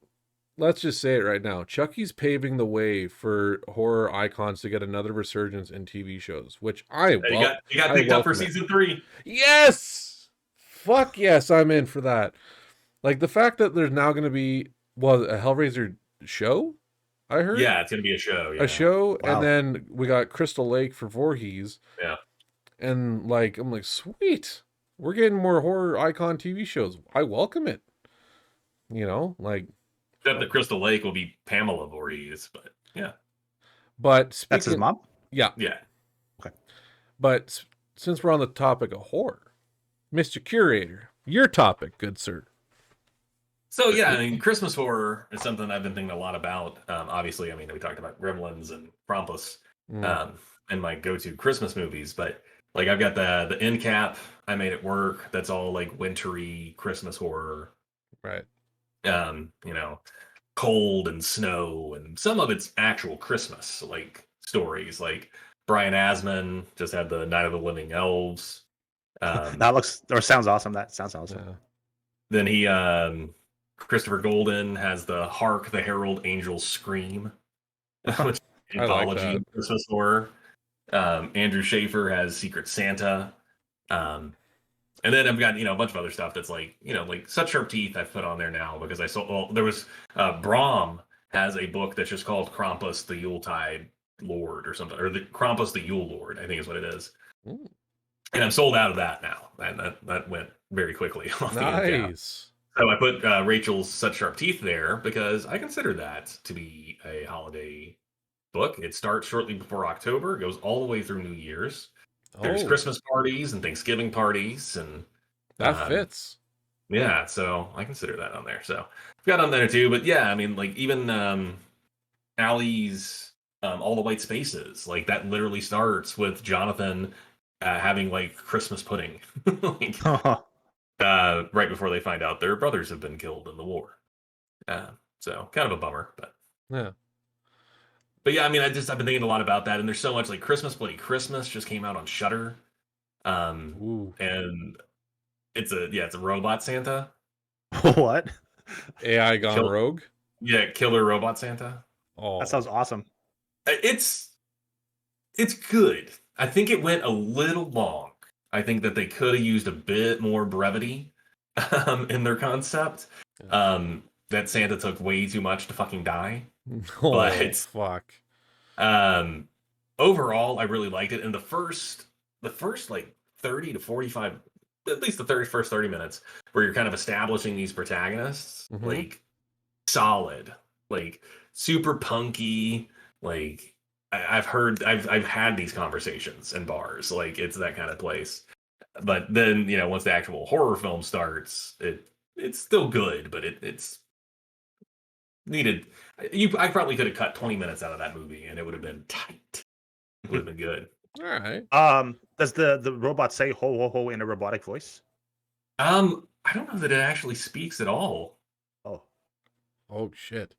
Let's just say it right now. Chucky's paving the way for horror icons to get another resurgence in TV shows, which you got picked up for season 3. Yes! Fuck yes, I'm in for that. Like the fact that there's now going to be a Hellraiser show, I heard. Yeah, it's going to be a show. A show, and then we got Crystal Lake for Voorhees. Yeah. And like I'm like, sweet. We're getting more horror icon TV shows. I welcome it. Like except that Crystal Lake will be Pamela Voorhees, but yeah. But that's his mom? Yeah. Yeah. Okay. But since we're on the topic of horror, Mr. Curator, your topic, good sir. So yeah, I mean, Christmas horror is something I've been thinking a lot about. Obviously, I mean, we talked about Gremlins and Krampus and my go-to Christmas movies, but like I've got the end cap, I Made It Work. That's all like wintry Christmas horror. Right. Cold and snow, and some of it's actual Christmas like stories. Like Brian Asman just had the Night of the Living Elves. That sounds awesome. That sounds awesome. Yeah. Then he Christopher Golden has the Hark the Herald Angels Scream, which is anthology like Christmas horror. Andrew Schaefer has Secret Santa. And then I've got, a bunch of other stuff that's like, like Such Sharp Teeth I've put on there now because I saw, there was, Brahm has a book that's just called Krampus the Yuletide Lord or something, or the Krampus the Yule Lord, I think is what it is. Ooh. And I'm sold out of that now. And that went very quickly. Nice. So I put Rachel's Such Sharp Teeth there because I consider that to be a holiday book. It starts shortly before October, goes all the way through New Year's. There's Christmas parties and Thanksgiving parties, and that fits. Yeah, so I consider that on there. So I've got on there too. But yeah, I mean, like even Allie's All the White Spaces, like that literally starts with Jonathan having like Christmas pudding, like right before they find out their brothers have been killed in the war. So kind of a bummer, but Yeah. But yeah, I mean, I've been thinking a lot about that, and there's so much like Christmas Bloody Christmas just came out on Shudder, Ooh. and it's a robot Santa. What? AI gone rogue. Yeah, killer robot Santa. Oh, That sounds awesome. It's good. I think it went a little long. I think that they could have used a bit more brevity in their concept. That Santa took way too much to fucking die. Oh, But fuck. Overall, I really liked it. And the first like 30 to 45, at least the first 30 minutes, where you're kind of establishing these protagonists, like solid, like super punky, like I've had these conversations in bars, like it's that kind of place. But then, once the actual horror film starts, it's still good, but it's needed. I probably could have cut 20 minutes out of that movie and it would have been tight. It would have been good. All right. Does the robot say ho ho ho in a robotic voice? I don't know that it actually speaks at all. Oh shit.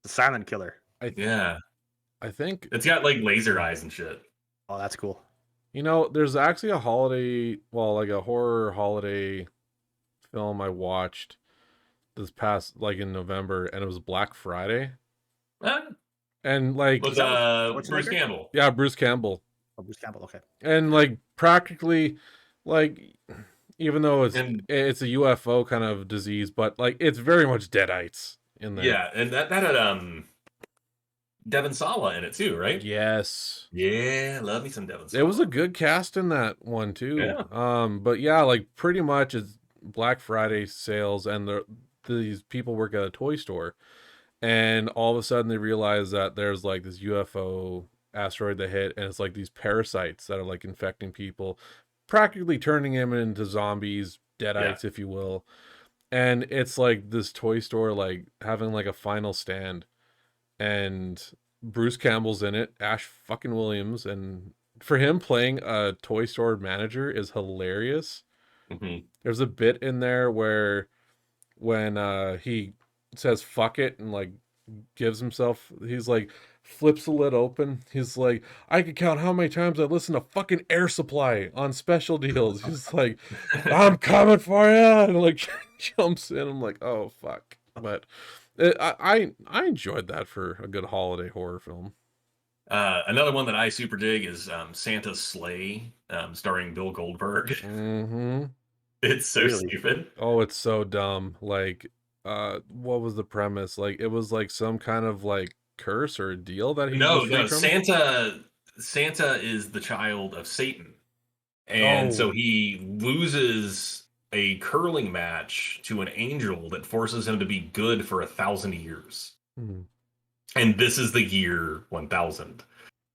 The silent killer. Yeah. I think It's got like laser eyes and shit. Oh, that's cool. There's actually a holiday, like a horror holiday film I watched this past, like in November, and it was Black Friday. And like, Was Bruce Campbell? Yeah, Bruce Campbell. Oh, Bruce Campbell. Okay. And like practically, like even though it's a UFO kind of disease, but like it's very much deadites in there. Yeah, and that had Devon Sawa in it too, right? Yes. Yeah, love me some Devon Sawa. It was a good cast in that one too. Yeah. But yeah, like pretty much it's Black Friday sales, and these people work at a toy store, and all of a sudden they realize that there's like this UFO asteroid that hit, and it's like these parasites that are like infecting people, practically turning them into zombies, deadites, if you will. And it's like this toy store like having like a final stand, and Bruce Campbell's in it, Ash fucking Williams, and for him playing a toy store manager is hilarious. There's a bit in there where when he says fuck it and like gives himself, he's like flips the lid open, he's like, I could count how many times I listen to fucking Air Supply on special deals. He's like, I'm coming for you, and like jumps in. I'm like, oh fuck. But I enjoyed that for a good holiday horror film. Another one that I super dig is Santa's Sleigh, starring Bill Goldberg. It's so stupid. Oh, it's so dumb. Like, what was the premise? Like, it was like some kind of like curse or a deal that he No, was free from? Santa is the child of Satan, and so he loses a curling match to an angel that forces him to be good for 1,000 years. And this is the year 1000.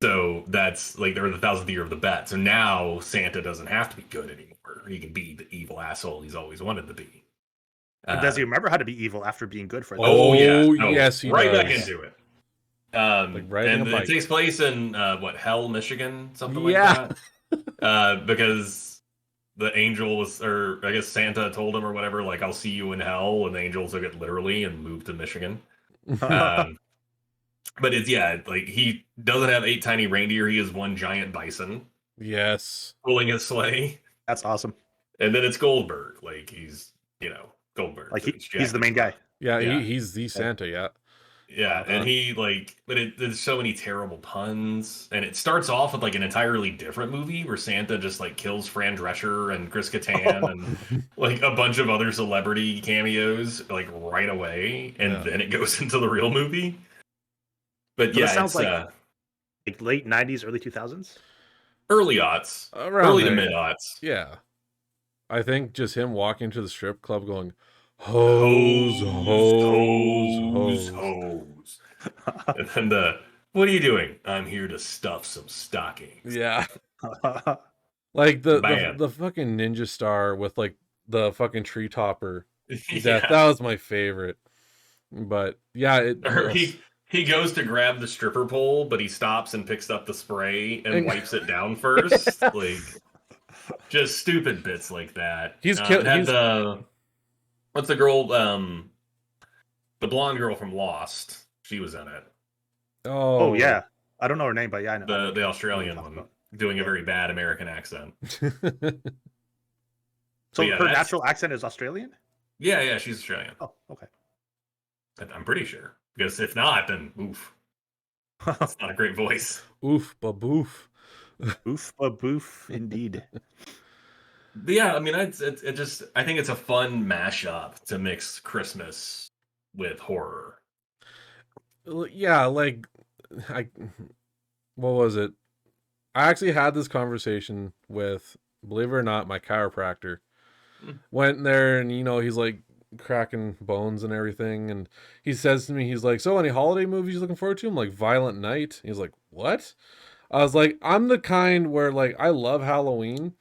So that's like, they're the 1,000th year of the bet. So now Santa doesn't have to be good anymore. He can be the evil asshole he's always wanted to be. Does he remember how to be evil after being good for? Yes, he right does. back into it. And it takes place in Hell, Michigan, something like that. Because the angel was, or I guess Santa told him or whatever, like, I'll see you in hell, and the angel took it literally and moved to Michigan. But it's like he doesn't have 8 tiny reindeer, he has 1 giant bison. Yes. Pulling his sleigh. That's awesome. And then it's Goldberg. Like, he's, Goldberg. Like he's the main guy. Yeah, he's the Santa, Yeah, and he but there's so many terrible puns, and it starts off with like an entirely different movie where Santa just like kills Fran Drescher and Chris Kattan and like a bunch of other celebrity cameos like right away, and then it goes into the real movie. But so it sounds like late 90s, early 2000s, early aughts, early to mid aughts. Yeah, I think just him walking to the strip club going, hose. And then what are you doing? I'm here to stuff some stockings. Yeah. Like the fucking ninja star with like the fucking tree topper death. Yeah. That was my favorite. But yeah, Or he goes to grab the stripper pole, but he stops and picks up the spray and wipes it down first. Like, just stupid bits like that. It had the what's the girl? The blonde girl from Lost. She was in it. Oh yeah, I don't know her name, but yeah, I know the Australian one doing a very bad American accent. So her natural accent is Australian? Yeah, she's Australian. Oh, okay. I'm pretty sure. Because if not, then oof. That's not a great voice. Oof, baboof. Oof, baboof, indeed. But yeah, I mean, I think it's a fun mashup to mix Christmas with horror. Yeah, like, what was it? I actually had this conversation with, believe it or not, my chiropractor. Went there and, he's like cracking bones and everything. And he says to me, he's like, so any holiday movies you looking forward to? I'm like, Violent Night. He's like, what? I was like, I'm the kind where, like, I love Halloween.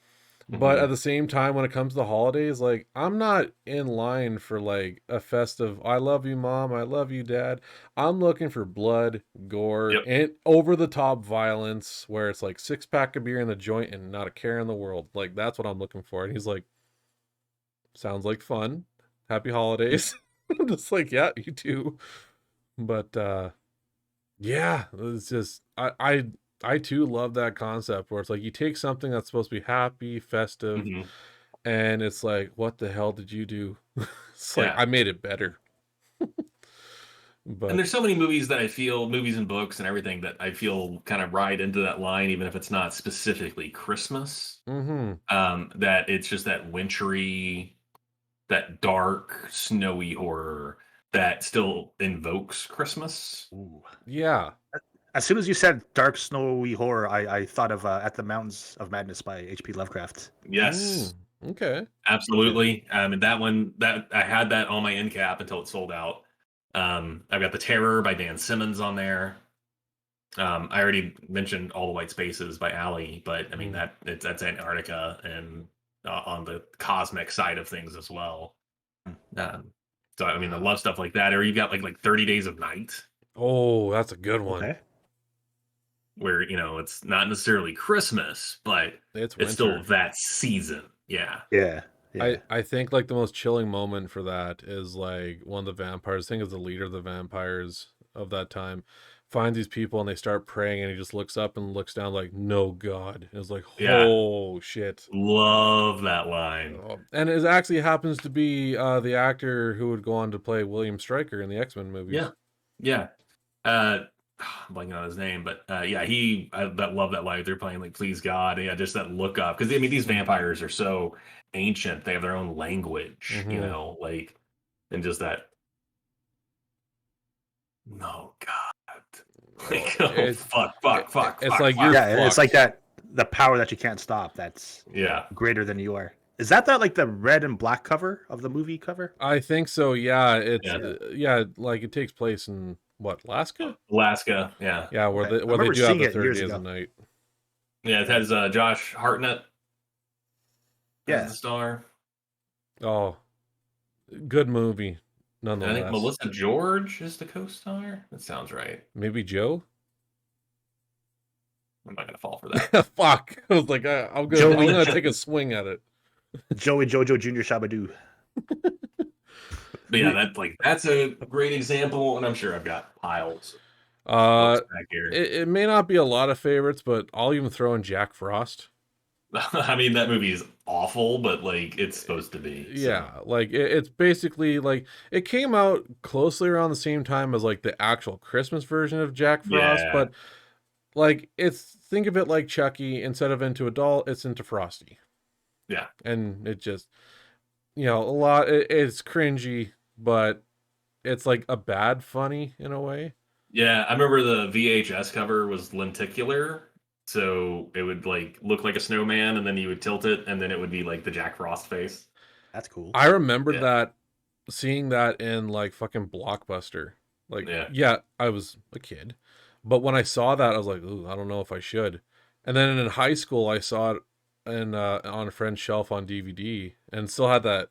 But at the same time, when it comes to the holidays, like, I'm not in line for, like, a festive, I love you, Mom, I love you, Dad. I'm looking for blood, gore, and over-the-top violence, where it's like 6-pack of beer in the joint and not a care in the world. Like, that's what I'm looking for. And he's like, sounds like fun. Happy holidays. I'm just like, yeah, you too. But, yeah, it's just, I too love that concept where it's like you take something that's supposed to be happy, festive, and it's like, what the hell did you do? It's like, I made it better. And there's so many movies that I feel, movies and books and everything, that I feel kind of ride into that line, even if it's not specifically Christmas. That it's just that wintry, that dark, snowy horror that still invokes Christmas. Ooh. Yeah. As soon as you said dark, snowy horror, I thought of At the Mountains of Madness by H.P. Lovecraft. Yes. Okay. Absolutely. And that one, that I had that on my end cap until it sold out. I've got The Terror by Dan Simmons on there. I already mentioned All the White Spaces by Ali, but I mean that's Antarctica and on the cosmic side of things as well. So I mean, I love stuff like that. Or you've got like 30 Days of Night. Oh, that's a good one. Okay. Where it's not necessarily Christmas, but it's still that season. Yeah. I think like the most chilling moment for that is like one of the vampires, I think is the leader of the vampires of that time, finds these people and they start praying and he just looks up and looks down like, no God. And it's like, oh shit. Love that line. And it actually happens to be the actor who would go on to play William Stryker in the X-Men movies. Yeah. I'm blanking on his name, but I love that line. They're playing like "Please God," just that look up, because I mean these vampires are so ancient; they have their own language, like, and just that. No God, like, fuck. It's like fuck. It's like that the power that you can't stop. That's greater than you are. Is that like the red and black cover of the movie cover? I think so. Yeah, it's like it takes place in. What, Alaska? Alaska, yeah. Yeah, where they do have the 30 Days of Night. Yeah, it has Josh Hartnett as the star. Oh, good movie, nonetheless. I think Melissa George is the co-star. That sounds right. Maybe Joe? I'm not going to fall for that. Fuck. I was like, I'm going to take a swing at it. Joey Jojo Jr. Shabadoo. But yeah, that's a great example, and I'm sure I've got piles of back here. It may not be a lot of favorites, but I'll even throw in Jack Frost. I mean, that movie is awful, but like it's supposed to be. So. Yeah, like it's basically like it came out closely around the same time as like the actual Christmas version of Jack Frost, but like think of it like Chucky. Instead of into a doll, it's into Frosty. Yeah, and it just a lot. It's cringy. But it's like a bad funny in a way. Yeah, I remember the VHS cover was lenticular, so it would like look like a snowman, and then you would tilt it, and then it would be like the Jack Frost face. That's cool. I remembered that, seeing that in like fucking Blockbuster. Like, I was a kid, but when I saw that, I was like, ooh, I don't know if I should. And then in high school, I saw it and on a friend's shelf on DVD, and still had that,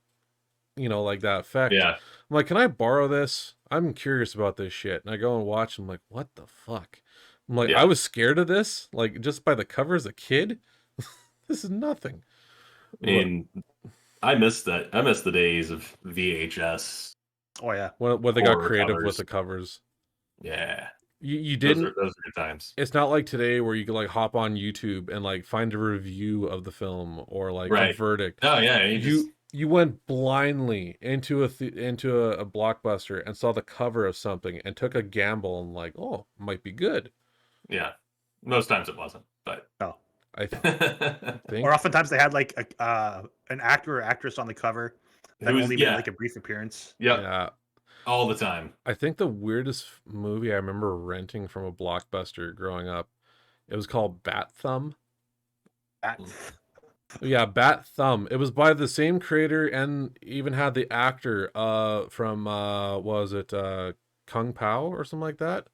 like that effect. Yeah. I'm like, can I borrow this? I'm curious about this shit. And I go and watch. I'm like, what the fuck? I'm like, I was scared of this, like just by the cover as a kid. This is nothing. I mean, I miss that. I miss the days of VHS. Oh yeah. When they got creative covers. with the covers. Yeah. You didn't. Those are good times. It's not like today where you can like hop on YouTube and like find a review of the film or like a verdict. Oh yeah, you went blindly into a blockbuster and saw the cover of something and took a gamble and like, oh, might be good. Yeah, most times it wasn't, but no, I think. Or oftentimes they had like an actor or actress on the cover that only made like a brief appearance. Yeah. All the time. I think the weirdest movie I remember renting from a blockbuster growing up, it was called Bat Thumb. Yeah, Bat Thumb. It was by the same creator and even had the actor from what was it, Kung Pao or something like that?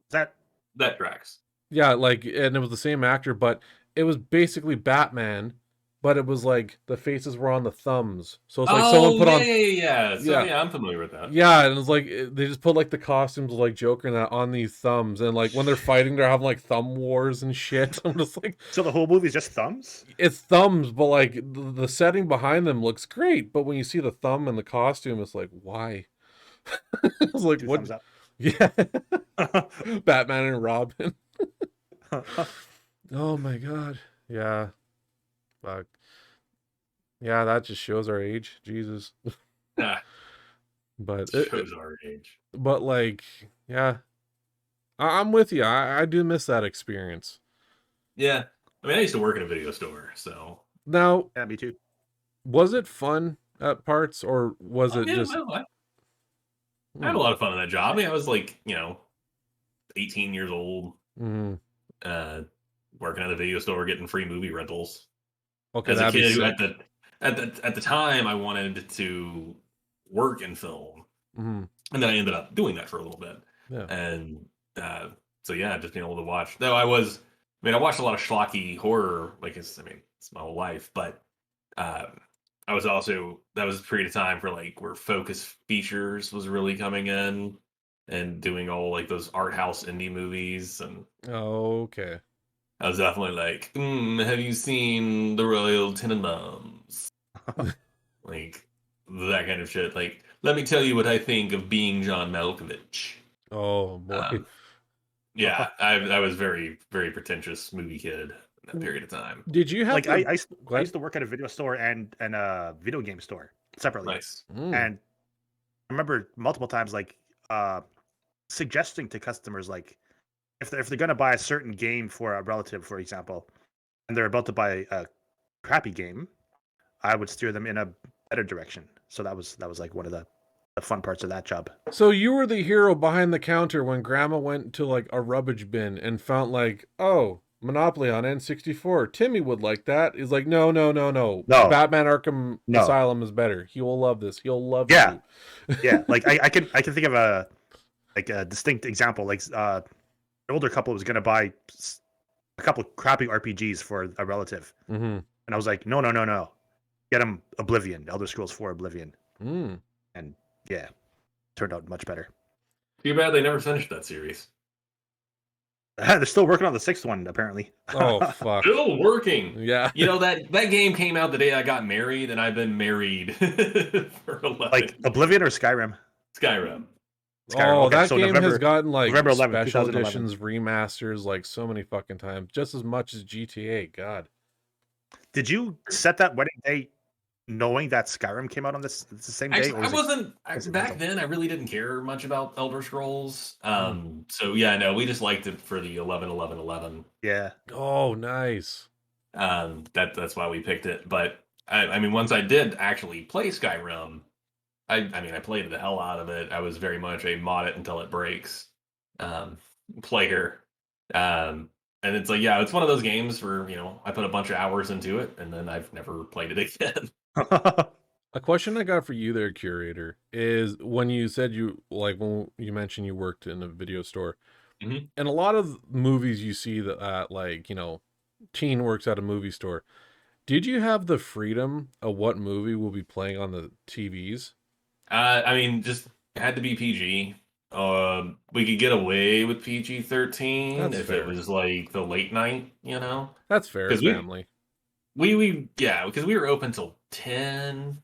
That tracks. Yeah, like, and it was the same actor, but it was basically Batman, but it was like the faces were on the thumbs. So it's like someone put on. Yeah, I'm familiar with that. Yeah, and it's like they just put like the costumes of like Joker and that on these thumbs, and like when they're fighting, they're having like thumb wars and shit. I'm just like, so the whole movie is just thumbs? It's thumbs, but like the setting behind them looks great, but when you see the thumb and the costume, it's like, why? It's like, what? Thumbs up. Yeah, Batman and Robin. Oh my god. Yeah. Fuck. Yeah, that just shows our age. Jesus. Yeah. But it shows our age. But like, yeah. I'm with you. I do miss that experience. Yeah. I mean, I used to work in a video store, so. Now, yeah, me too. Was it fun at parts, or was it just... I had a lot of fun in that job. I mean, I was like, 18 years old. Mm-hmm. Working at a video store, getting free movie rentals. Okay, as a kid, at the time, I wanted to work in film, and then I ended up doing that for a little bit. Yeah, and so yeah, just being able to watch. Though I watched a lot of schlocky horror, it's my whole life, but I was also, that was a period of time for like where Focus Features was really coming in and doing all like those art house indie movies. And okay, I was definitely like, have you seen The Royal Tenenbaums? Like that kind of shit. Like, let me tell you what I think of Being John Malkovich. Oh boy. Yeah, I was very, very pretentious movie kid in that period of time. Did you have like I used to work at a video store and a video game store separately. Nice. And I remember multiple times like suggesting to customers, like if they're going to buy a certain game for a relative, for example, and they're about to buy a crappy game, I would steer them in a better direction. So that was like one of the fun parts of that job. So you were the hero behind the counter when Grandma went to like a rubbish bin and found like, oh, Monopoly on N64. Timmy would like that. He's like, no. Batman Arkham Asylum is better. He will love this. He'll love you. Yeah. Like I can think of a distinct example. Like an older couple was going to buy a couple of crappy RPGs for a relative, and I was like, no. Get him Oblivion, Elder Scrolls 4 Oblivion. And yeah, turned out much better. Too bad they never finished that series. They're still working on the 6th one, apparently. Oh, fuck. Still working. Yeah. That game came out the day I got married, and I've been married for 11. Like Oblivion or Skyrim? Skyrim. Oh, okay, that game November, has gotten like November 11, special editions, remasters, like so many fucking times, just as much as GTA. God. Did you set that wedding date knowing that Skyrim came out on the same day? Actually, I wasn't back then. I really didn't care much about Elder Scrolls. So yeah, no, we just liked it for the 11-11-11. Yeah. Oh, nice. That's why we picked it. But I mean, once I did actually play Skyrim, I played the hell out of it. I was very much a mod it until it breaks player. And it's like, yeah, it's one of those games where, I put a bunch of hours into it and then I've never played it again. A question I got for you there, Curator, is when you said when you mentioned you worked in a video store, and a lot of movies you see that like, teen works at a movie store. Did you have the freedom of what movie will be playing on the TVs? I mean, just had to be PG. We could get away with PG-13 That's if it fair. was like the late night, you know? That's fair, Because family. because we were open till 10,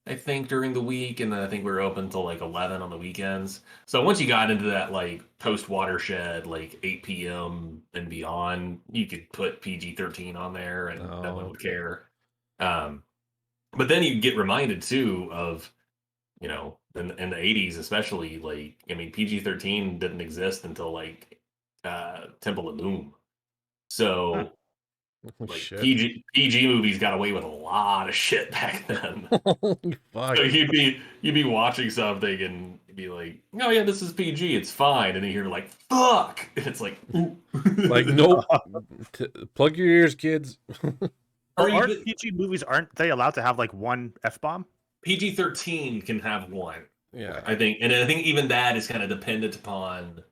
I think, during the week, and then I think we were open till like 11 on the weekends. So once you got into that like post watershed, like 8 p.m. and beyond, you could put PG-13 on there, and no one would care. But then you get reminded too of, in the 80s especially, like, I mean, PG-13 didn't exist until like Temple of Doom. So Holy like shit. PG movies got away with a lot of shit back then. Holy fuck. So you'd be watching something and you'd be like, oh yeah, this is PG, it's fine, and then you hear like fuck, and it's like like, nope. Plug your ears, kids. Aren't PG movies, aren't they allowed to have like one F-bomb? PG-13 can have one. Yeah. I think even that is kind of dependent upon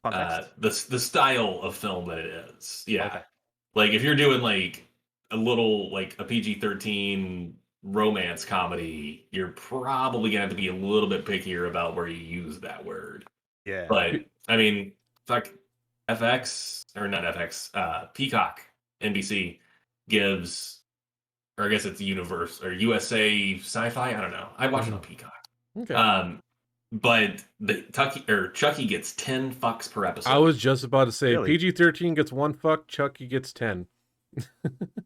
the style of film that it is. Yeah. Okay. Like if you're doing like a little like a PG-13 romance comedy, you're probably gonna have to be a little bit pickier about where you use that word. Yeah. But I mean, fuck, FX or not FX, Peacock, NBC gives, or I guess it's Universe or USA Sci-Fi. I don't know. I watch it on Peacock. Okay. But Chucky gets 10 fucks per episode. I was just about to say, Really? PG-13 gets 1 fuck, Chucky gets 10.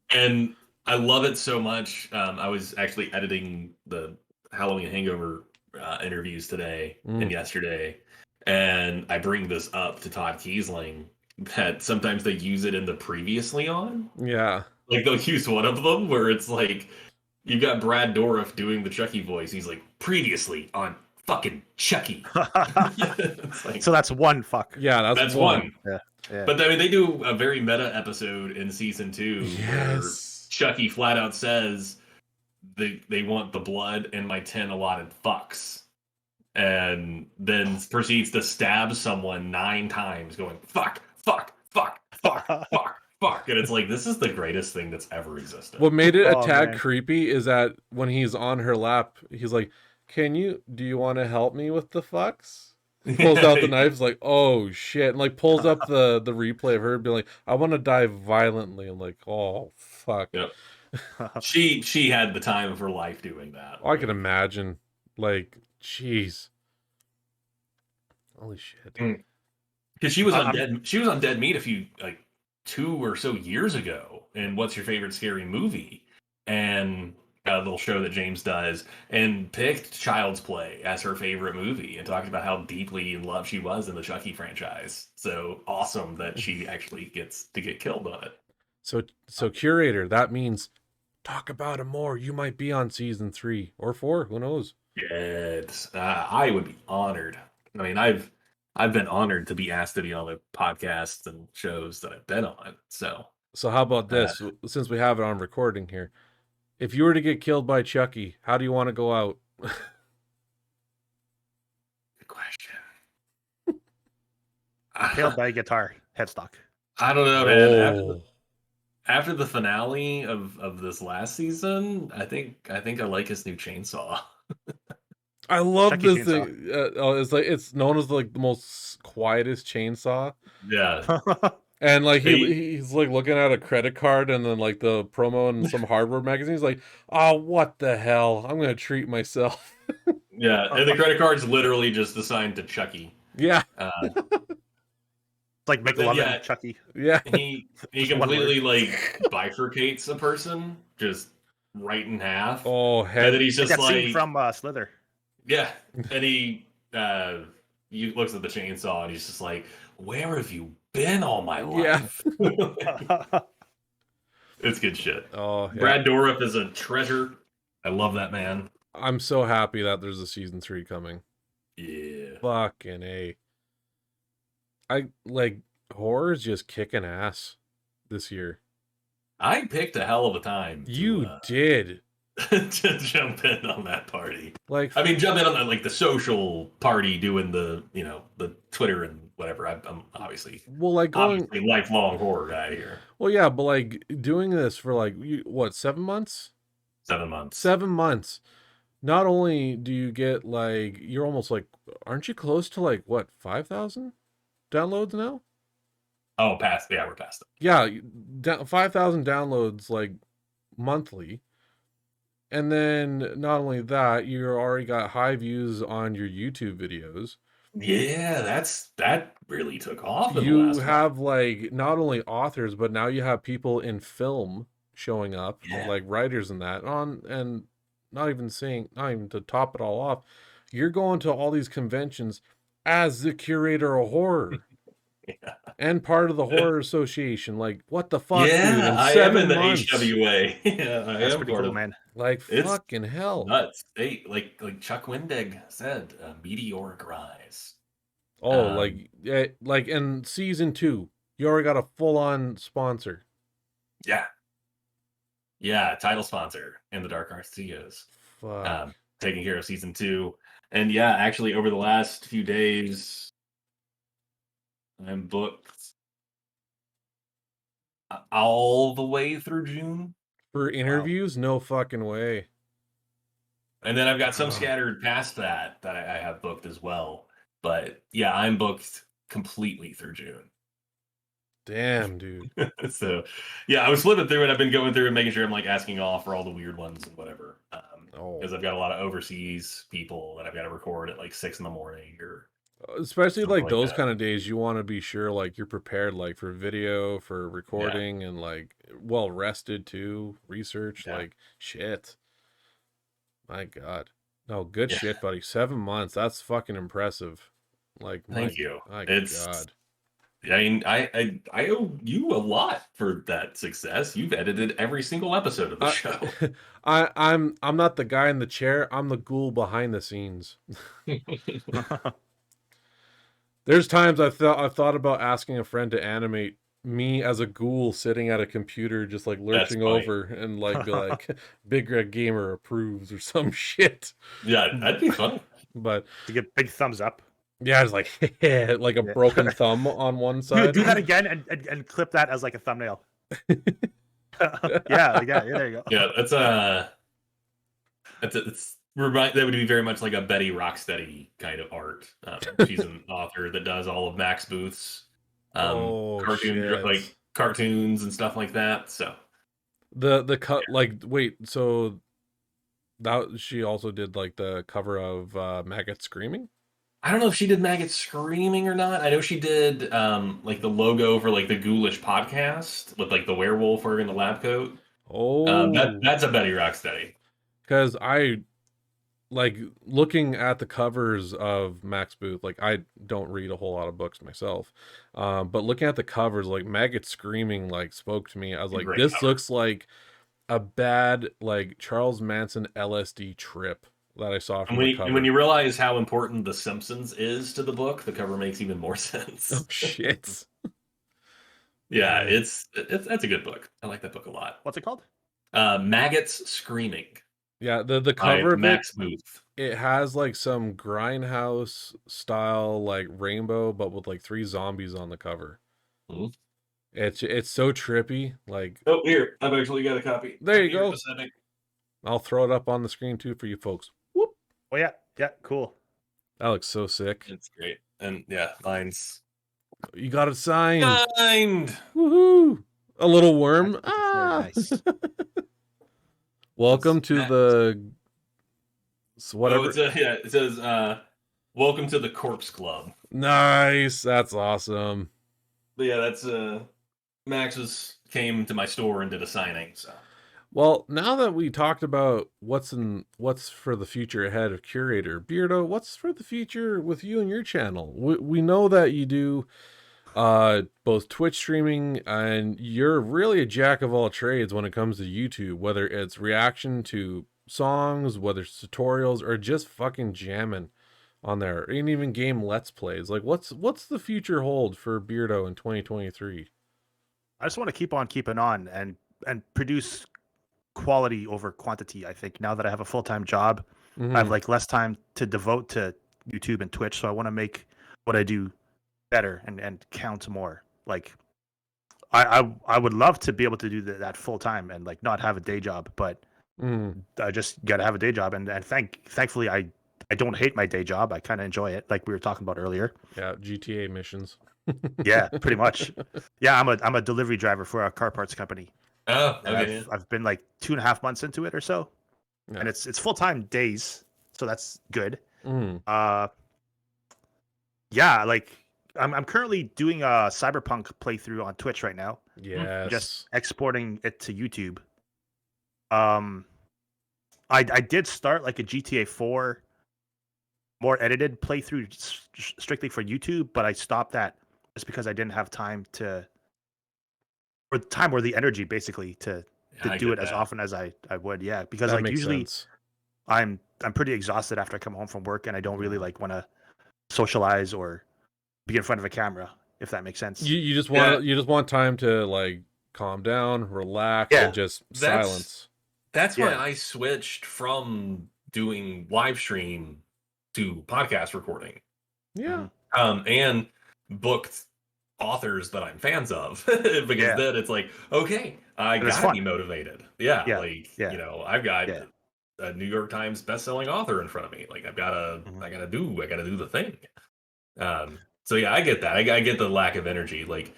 And I love it so much. I was actually editing the Halloween Hangover interviews today and yesterday, and I bring this up to Todd Kiesling that sometimes they use it in the previously on. Yeah. Like they'll use one of them where it's like you've got Brad Dourif doing the Chucky voice. He's like, previously on fucking Chucky. Like, so that's one fuck. Yeah, that's one. Yeah. But I mean, they do a very meta episode in season 2 where Chucky flat out says they want the blood and my 10 allotted fucks, and then proceeds to stab someone 9 times, going fuck, fuck, fuck, fuck, fuck. Fuck, and it's like, this is the greatest thing that's ever existed. What made it a tad creepy is that when he's on her lap, he's like, do you want to help me with the fucks? He pulls out the knife, like, oh shit, and like pulls up the replay of her being like, I want to die violently, and like, oh fuck. Yep. she had the time of her life doing that. I can imagine. Like, jeez. Holy shit. Because she was on Dead Meat a few, like 2 or so years ago, and What's Your Favorite Scary Movie? And a little show that James does, and picked Child's Play as her favorite movie and talked about how deeply in love she was in the Chucky franchise. So awesome that she actually gets to get killed on it. So Curator, that means talk about it more. You might be on season 3 or 4, who knows? Yes, I would be honored. I mean, I've been honored to be asked to be on the podcasts and shows that I've been on. So how about this? Since we have it on recording here, if you were to get killed by Chucky, how do you want to go out? Good question. Killed by a guitar headstock. I don't know, man. After the finale of this last season, I think I like his new chainsaw. I love Chucky this chainsaw. thing. It's known as like the most quietest chainsaw. Yeah. And like he's like looking at a credit card and then like the promo in some hardware magazine. He's like, oh, what the hell? I'm gonna treat myself. Yeah, and the credit card's literally just assigned to Chucky. Yeah. Like McLovin, Chucky. Yeah. He completely like bifurcates a person just right in half. Oh, head. And then he's just like from Slither. Yeah, and he looks at the chainsaw and he's just like, "Where have you been all my life?" Yeah. It's good shit. Oh, yeah. Brad Dourif is a treasure. I love that man. I'm so happy that there's a season 3 coming. Yeah. Fucking A. I like horror's just kicking ass this year. I picked a hell of a time. You did. to jump in on that party. Like, I mean, jump in on the social party, doing the the Twitter and whatever. I'm obviously lifelong horror guy here. Well, yeah, but like doing this for like what, 7 months? 7 months. 7 months. Not only do you get like, you're almost like, aren't you close to like what, 5,000 downloads now? Oh, we're past it. Yeah, 5,000 downloads like monthly. And then not only that, you already got high views on your YouTube videos. Yeah, that really took off. You have like not only authors, but now you have people in film showing up, like writers and that and not even to top it all off, you're going to all these conventions as the curator of horror. Yeah. And part of the horror association. Like, what the fuck, yeah, dude? I am in the HWA. Yeah, That's pretty cool, man. Like, it's fucking hell. Nuts. Hey, like Chuck Wendig said, meteoric rise. Oh, like in season 2, you already got a full-on sponsor. Yeah. Yeah, title sponsor in the Dark Arts Studios. Fuck. Taking care of season 2. And yeah, actually over the last few days, I'm booked all the way through June. For interviews? Wow. No fucking way. And then I've got some scattered past that I have booked as well. But yeah, I'm booked completely through June. Damn, dude. So yeah, I was flipping through it. I've been going through and making sure I'm like asking off for all the weird ones and whatever. Because I've got a lot of overseas people that I've got to record at like 6 in the morning or especially like those kind of days, you want to be sure like you're prepared like for video, for recording, and like well rested too, research, like shit. My God. No, good shit, buddy. 7 months. That's fucking impressive. Like, thank you. My God. I mean, I owe you a lot for that success. You've edited every single episode of the show. I'm not the guy in the chair. I'm the ghoul behind the scenes. There's times I've thought about asking a friend to animate me as a ghoul sitting at a computer, just like lurching over and like be like, BIGREDGAMER approves or some shit. Yeah, that'd be fun. But to get big thumbs up. Yeah, it's like like a broken thumb on one side. Do that again and clip that as like a thumbnail. yeah, there you go. Yeah, that would be very much like a Betty Rocksteady kind of art. She's an author that does all of Max Booth's cartoons and stuff like that. So the cut so that she also did like the cover of Maggot Screaming. I don't know if she did Maggot Screaming or not. I know she did like the logo for like the Ghoulish podcast with like the werewolf wearing the lab coat. That's a Betty Rocksteady. Because I like looking at the covers of Max Booth. Like I don't read a whole lot of books myself, but looking at the covers, like Maggot Screaming, like spoke to me. I was like, this looks like a bad like Charles Manson LSD trip that I saw from the cover. When you realize how important The Simpsons is to the book, the cover makes even more sense. Oh shit! Yeah, that's a good book. I like that book a lot. What's it called? Maggots Screaming. Yeah, the cover of Max Booth. It has like some grindhouse style like rainbow, but with like 3 zombies on the cover. Mm-hmm. It's so trippy. Like here, I've actually got a copy. There you go. I'll throw it up on the screen too for you folks. Whoop. Oh yeah, cool. That looks so sick. It's great, and yeah, lines. You got it signed. Signed. Woohoo! A little worm. Nice. Welcome to the whatever. It says welcome to the Corpse Club. Nice. That's awesome. But yeah, that's Max came to my store and did a signing. So, well, now that we talked about what's for the future ahead of Curator, Beardo, what's for the future with you and your channel? We know that you do both Twitch streaming, and you're really a jack of all trades when it comes to YouTube, whether it's reaction to songs, whether it's tutorials, or just fucking jamming on there, and even game let's plays. Like what's the future hold for Beardo in 2023? I just want to keep on keeping on and produce quality over quantity. I think now that I have a full-time job, I have like less time to devote to YouTube and Twitch, so I want to make what I do better and count more. Like I would love to be able to do that full time and like not have a day job, but I just got to have a day job, and thankfully I don't hate my day job. I kind of enjoy it, like we were talking about earlier. Yeah, GTA missions. Yeah, pretty much. Yeah, I'm a delivery driver for a car parts company. Oh, And okay. I've been like 2.5 months into it or so, Yeah. and it's full time days, so that's good. Yeah, like I'm currently doing a Cyberpunk playthrough on Twitch right now. Yes. Just exporting it to YouTube. I did start like a GTA 4 more edited playthrough strictly for YouTube, but I stopped that just because I didn't have time or time or the energy basically to do it as often as I would. Yeah, because that like makes usually sense. I'm pretty exhausted after I come home from work, and I don't really like want to socialize or be in front of a camera, if that makes sense. You just want time to like calm down, relax, and just silence. That's why I switched from doing live stream to podcast recording. Yeah. And booked authors that I'm fans of because then it's like, okay, I gotta be motivated. You know, I've got a New York Times best-selling author in front of me. Like I gotta do the thing. So yeah, I get that. I get the lack of energy. Like,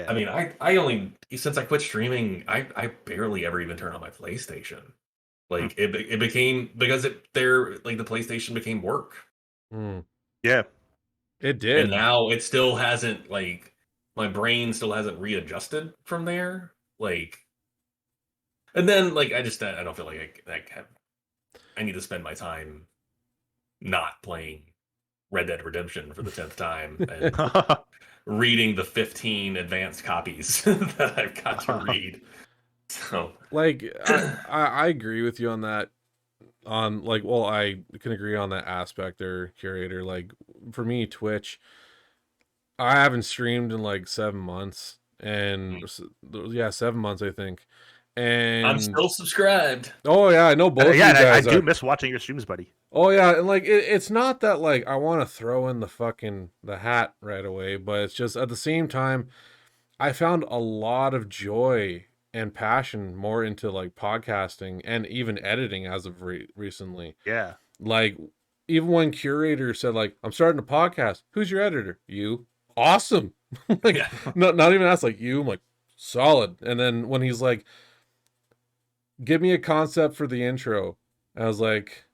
I mean, I only, since I quit streaming, I barely ever even turn on my PlayStation. Like it became, because the PlayStation became work. Yeah, it did. And now it still hasn't, like, my brain still hasn't readjusted from there. Like, and then like I don't feel like I need to spend my time not playing Red Dead Redemption for the 10th time and reading the 15 advanced copies that I've got to read. So, like, I agree with you on that. On like, well, I can agree on that aspect there, Curator. Like for me, Twitch, I haven't streamed in like 7 months, and 7 months I think. And I'm still subscribed. Oh yeah, I know both. Yeah, you guys I do miss watching your streams, buddy. Oh yeah, and like it's not that like I want to throw in the hat right away, but it's just at the same time, I found a lot of joy and passion more into like podcasting and even editing as of recently. Yeah, like even when Curator said like I'm starting a podcast, who's your editor? You. Awesome. Like not even that's like you. I'm like solid. And then when he's like, give me a concept for the intro, I was like,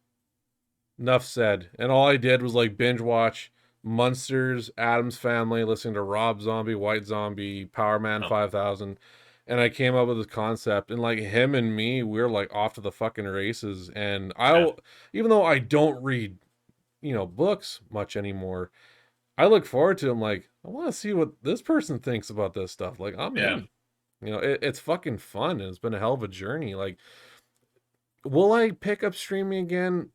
enough said. And all I did was like binge watch Munsters, Addams Family, listening to Rob Zombie, White Zombie, Power Man 5000, and I came up with this concept. And like him and me, we're like off to the fucking races. And even though I don't read, books much anymore, I look forward to them. Like I want to see what this person thinks about this stuff. Like I'm in. It's fucking fun, and it's been a hell of a journey. Like, will I pick up streaming again?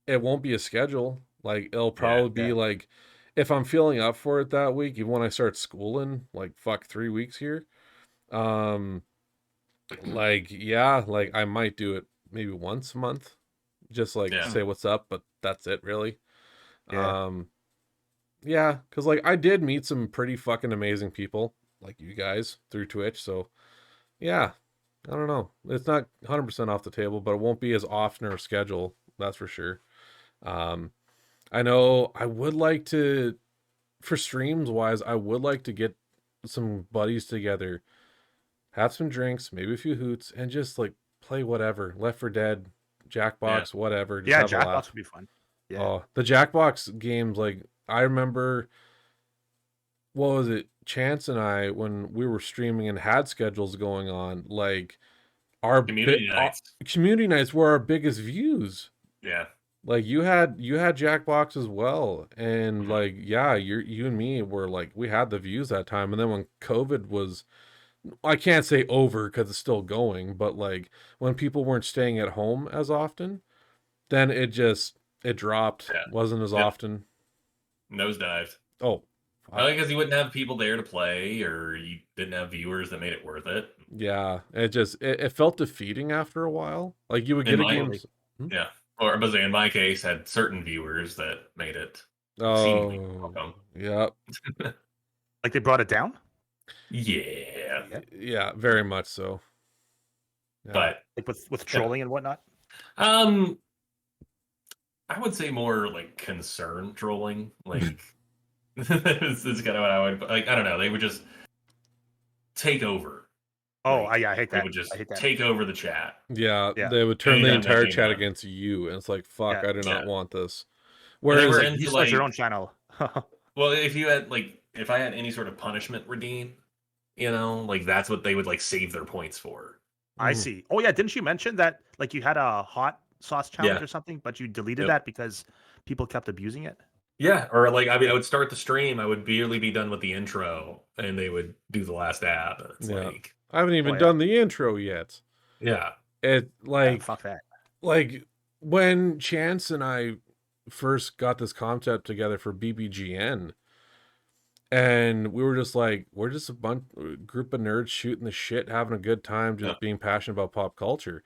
It won't be a schedule. Like it'll probably be like if I'm feeling up for it that week, even when I start schooling, like 3 weeks here. Like I might do it maybe once a month. Just like say what's up, but that's it really. Yeah, because like I did meet some pretty fucking amazing people like you guys through Twitch, so yeah, I don't know. It's not 100% off the table, but it won't be as often or schedule, that's for sure. I know I would like to, for streams wise, I would like to get some buddies together, have some drinks, maybe a few hoots, and just like play whatever, Left 4 Dead, Jackbox, whatever. Just have Jackbox would be fun. Yeah. Oh, the Jackbox games, like I remember, what was it? Chance and I, when we were streaming and had schedules going on, like our community nights were our biggest views. Yeah. Like you had Jackbox as well, and like you and me were like we had the views that time, and then when COVID was, I can't say over because it's still going, but like when people weren't staying at home as often, then it dropped. Wasn't as often. Nosedived. Oh, Probably because you wouldn't have people there to play, or you didn't have viewers that made it worth it. Yeah, it felt defeating after a while. Like you would get a game. Yeah, or in my case, had certain viewers that made it. Oh, yeah. Like they brought it down. Yeah, very much so. Yeah. But like with trolling and whatnot. I would say more like concern trolling. Like this is kind of what I would like. I don't know. They would just take over. Oh, I hate that. They would just take over the chat. Yeah, they would turn the entire chat against you, and it's like, fuck, I do not want this. Whereas like, you start your own channel. Well, if I had any sort of punishment redeem, like that's what they would like save their points for. I see. Oh yeah, didn't you mention that like you had a hot sauce challenge or something, but you deleted that because people kept abusing it? Yeah, or like I would start the stream, I would barely be done with the intro, and they would do the last dab. And it's like I haven't even done the intro yet. Yeah. It like fuck that. Like when Chance and I first got this concept together for BPGN, and we were just like, we're just a group of nerds shooting the shit, having a good time, just being passionate about pop culture.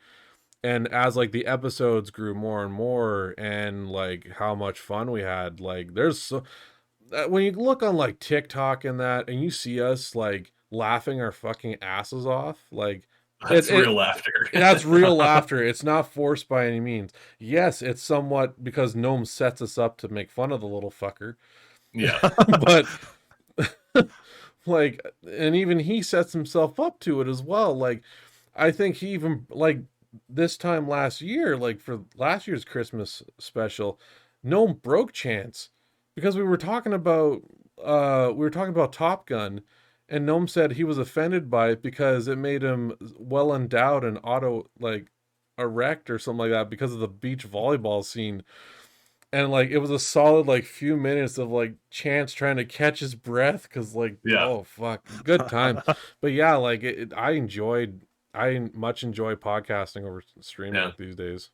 And as like the episodes grew more and more, and like how much fun we had, like there's when you look on like TikTok and that, and you see us like laughing our fucking asses off, like that's real laughter. That's real laughter. It's not forced by any means. Yes, it's somewhat because Gnome sets us up to make fun of the little fucker. Yeah. But like, and even he sets himself up to it as well. Like, I think he even like this time last year, like for last year's Christmas special, Gnome broke Chance because we were talking about Top Gun, and Gnome said he was offended by it because it made him well endowed and auto like erect or something like that because of the beach volleyball scene. And like it was a solid like few minutes of like Chance trying to catch his breath because like oh fuck, good time. But yeah, like I much enjoy podcasting over streaming these days.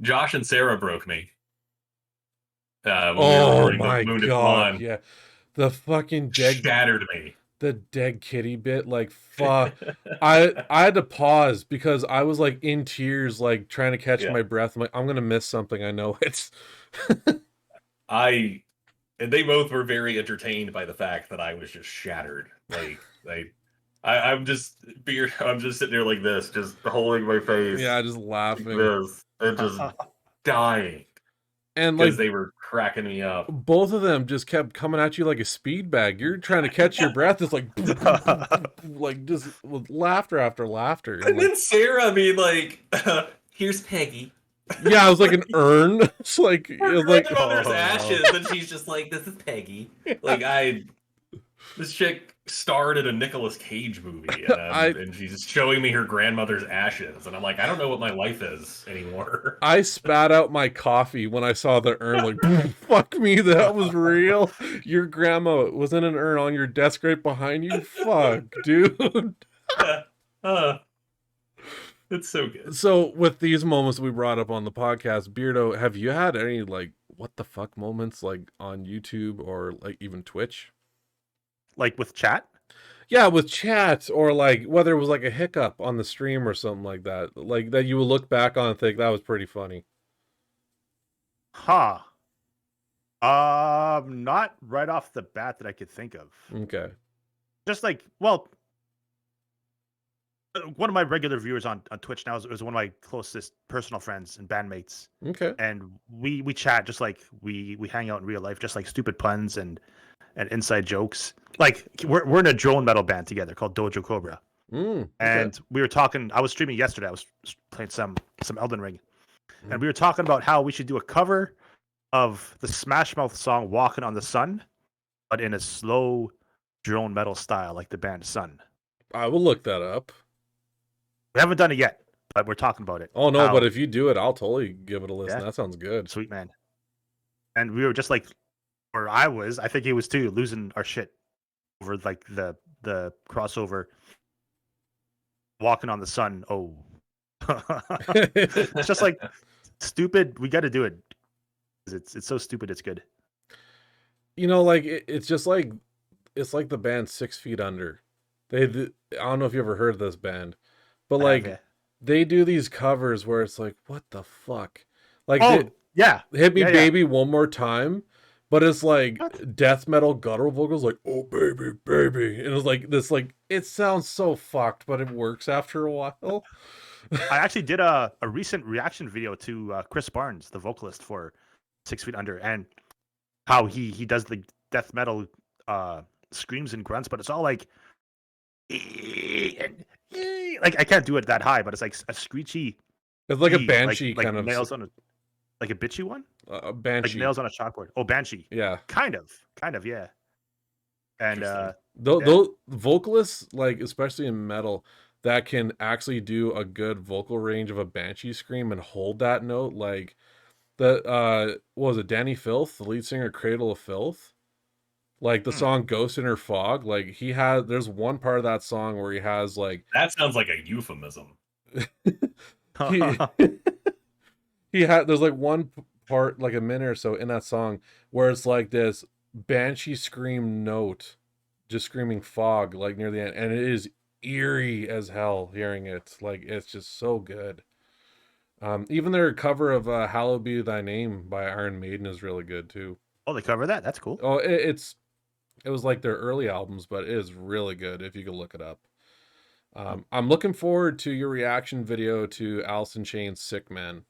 Josh and Sarah broke me. Oh my god! Yeah, the fucking shattered me. The dead kitty bit, like fuck. I had to pause because I was like in tears, like trying to catch my breath. I'm like, I'm gonna miss something. I know it's. And they both were very entertained by the fact that I was just shattered. I'm just sitting there like this, just holding my face. Yeah, just laughing. Like this, and just dying. And like they were cracking me up. Both of them just kept coming at you like a speed bag. You're trying to catch your breath. It's like, like just with laughter after laughter. And then Sarah, I mean, like, here's Peggy. Yeah, it was like an urn. It's like it was like there's ashes, and she's just like, "This is Peggy." Like this chick starred in a Nicolas Cage movie, and she's showing me her grandmother's ashes, and I'm like, I don't know what my life is anymore. I spat out my coffee when I saw the urn. Like, fuck me, that was real. Your grandma was in an urn on your desk right behind you. Fuck, dude. It's so good. So with these moments we brought up on the podcast, Beardo, have you had any like what the fuck moments like on YouTube or like even Twitch? Like with chat? Yeah, with chat, or like whether it was like a hiccup on the stream or something like that. Like that you would look back on and think that was pretty funny. Huh. Not right off the bat that I could think of. Okay. Just like, well, one of my regular viewers on Twitch now is one of my closest personal friends and bandmates. Okay. And we chat just like we hang out in real life, just like stupid puns and inside jokes. Like we're in a drone metal band together called Dojo Cobra. Okay. And we were talking. I was streaming yesterday. I was playing some Elden Ring, and we were talking about how we should do a cover of the Smash Mouth song "Walking on the Sun," but in a slow drone metal style, like the band Sun. I will look that up. We haven't done it yet, but we're talking about it. Oh no, but if you do it, I'll totally give it a listen. Yeah. That sounds good. Sweet man. And we were just like, or I think he was too, losing our shit over like the crossover Walking on the Sun. Oh. It's just like stupid. We got to do it. It's so stupid it's good. You know, like it's just like it's like the band 6 Feet Under. I don't know if you ever heard of this band, but I have, like yeah. they do these covers where it's like, what the fuck? Like Oh, yeah. Hit Me Yeah, yeah. Baby One More Time, but it's like What? death metal guttural vocals like, oh baby, baby. And it's like this, like it sounds so fucked, but it works after a while. I actually did a recent reaction video to Chris Barnes, the vocalist for 6 Feet Under, and how he does the death metal screams and grunts, but it's all like I can't do it that high, but it's like a screechy. It's like a E, banshee like kind of nails on a like a bitchy one, a like banshee. nails on a chalkboard. Oh, banshee. Yeah. Kind of, yeah. And those vocalists, like especially in metal, that can actually do a good vocal range of a banshee scream and hold that note, like the what was it, Danny Filth, the lead singer of Cradle of Filth, like the song Ghost in Her Fog, like there's one part of that song where he has like That sounds like a euphemism. There's like one part, like a minute or so in that song, where it's like this banshee scream note just screaming fog like near the end, and it is eerie as hell hearing it. Like it's just so good. Even their cover of Hallowed Be Thy Name by Iron Maiden is really good too. oh, they cover that. That's cool. Oh, it was like their early albums, but it is really good if you could look it up. I'm looking forward to your reaction video to Alice in Chains' Sick Man.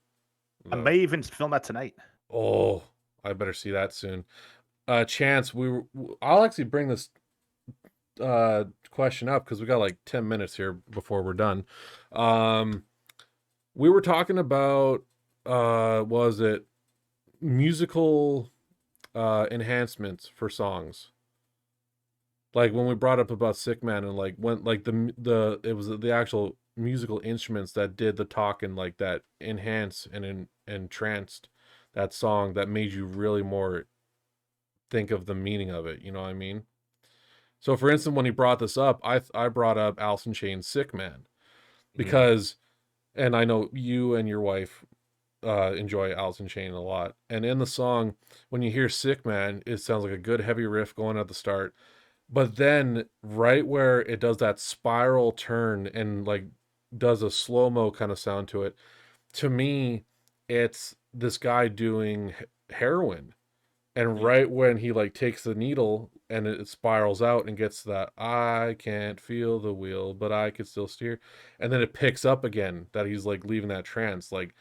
I may even film that tonight. Oh, I better see that soon. Chance, I'll actually bring this question up because we got like 10 minutes here before we're done. We were talking about was it musical enhancements for songs, like when we brought up about Sick Man, and like when like it was the actual musical instruments that did the talk and like that enhance and entranced that song, that made you really more think of the meaning of it, you know what I mean? So for instance, when he brought this up, I brought up Alice in Chains' Sick Man because and I know you and your wife enjoy Alice in Chains a lot, and in the song when you hear Sick Man, it sounds like a good heavy riff going at the start, but then right where it does that spiral turn and like does a slow-mo kind of sound to it, to me it's this guy doing heroin. And right when he like takes the needle and it spirals out and gets that I can't feel the wheel, but I can still steer. And then it picks up again that he's like leaving that trance. Like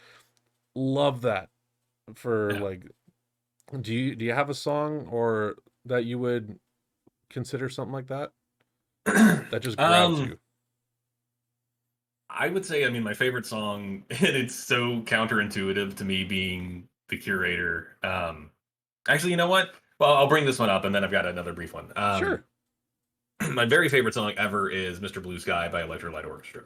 love that for like do you have a song or that you would consider something like that? That just grabs you. I would say, I mean, my favorite song, and it's so counterintuitive to me being The Curator. Actually, you know what? Well, I'll bring this one up, and then I've got another brief one. Sure. My very favorite song ever is "Mr. Blue Sky" by Electric Light Orchestra.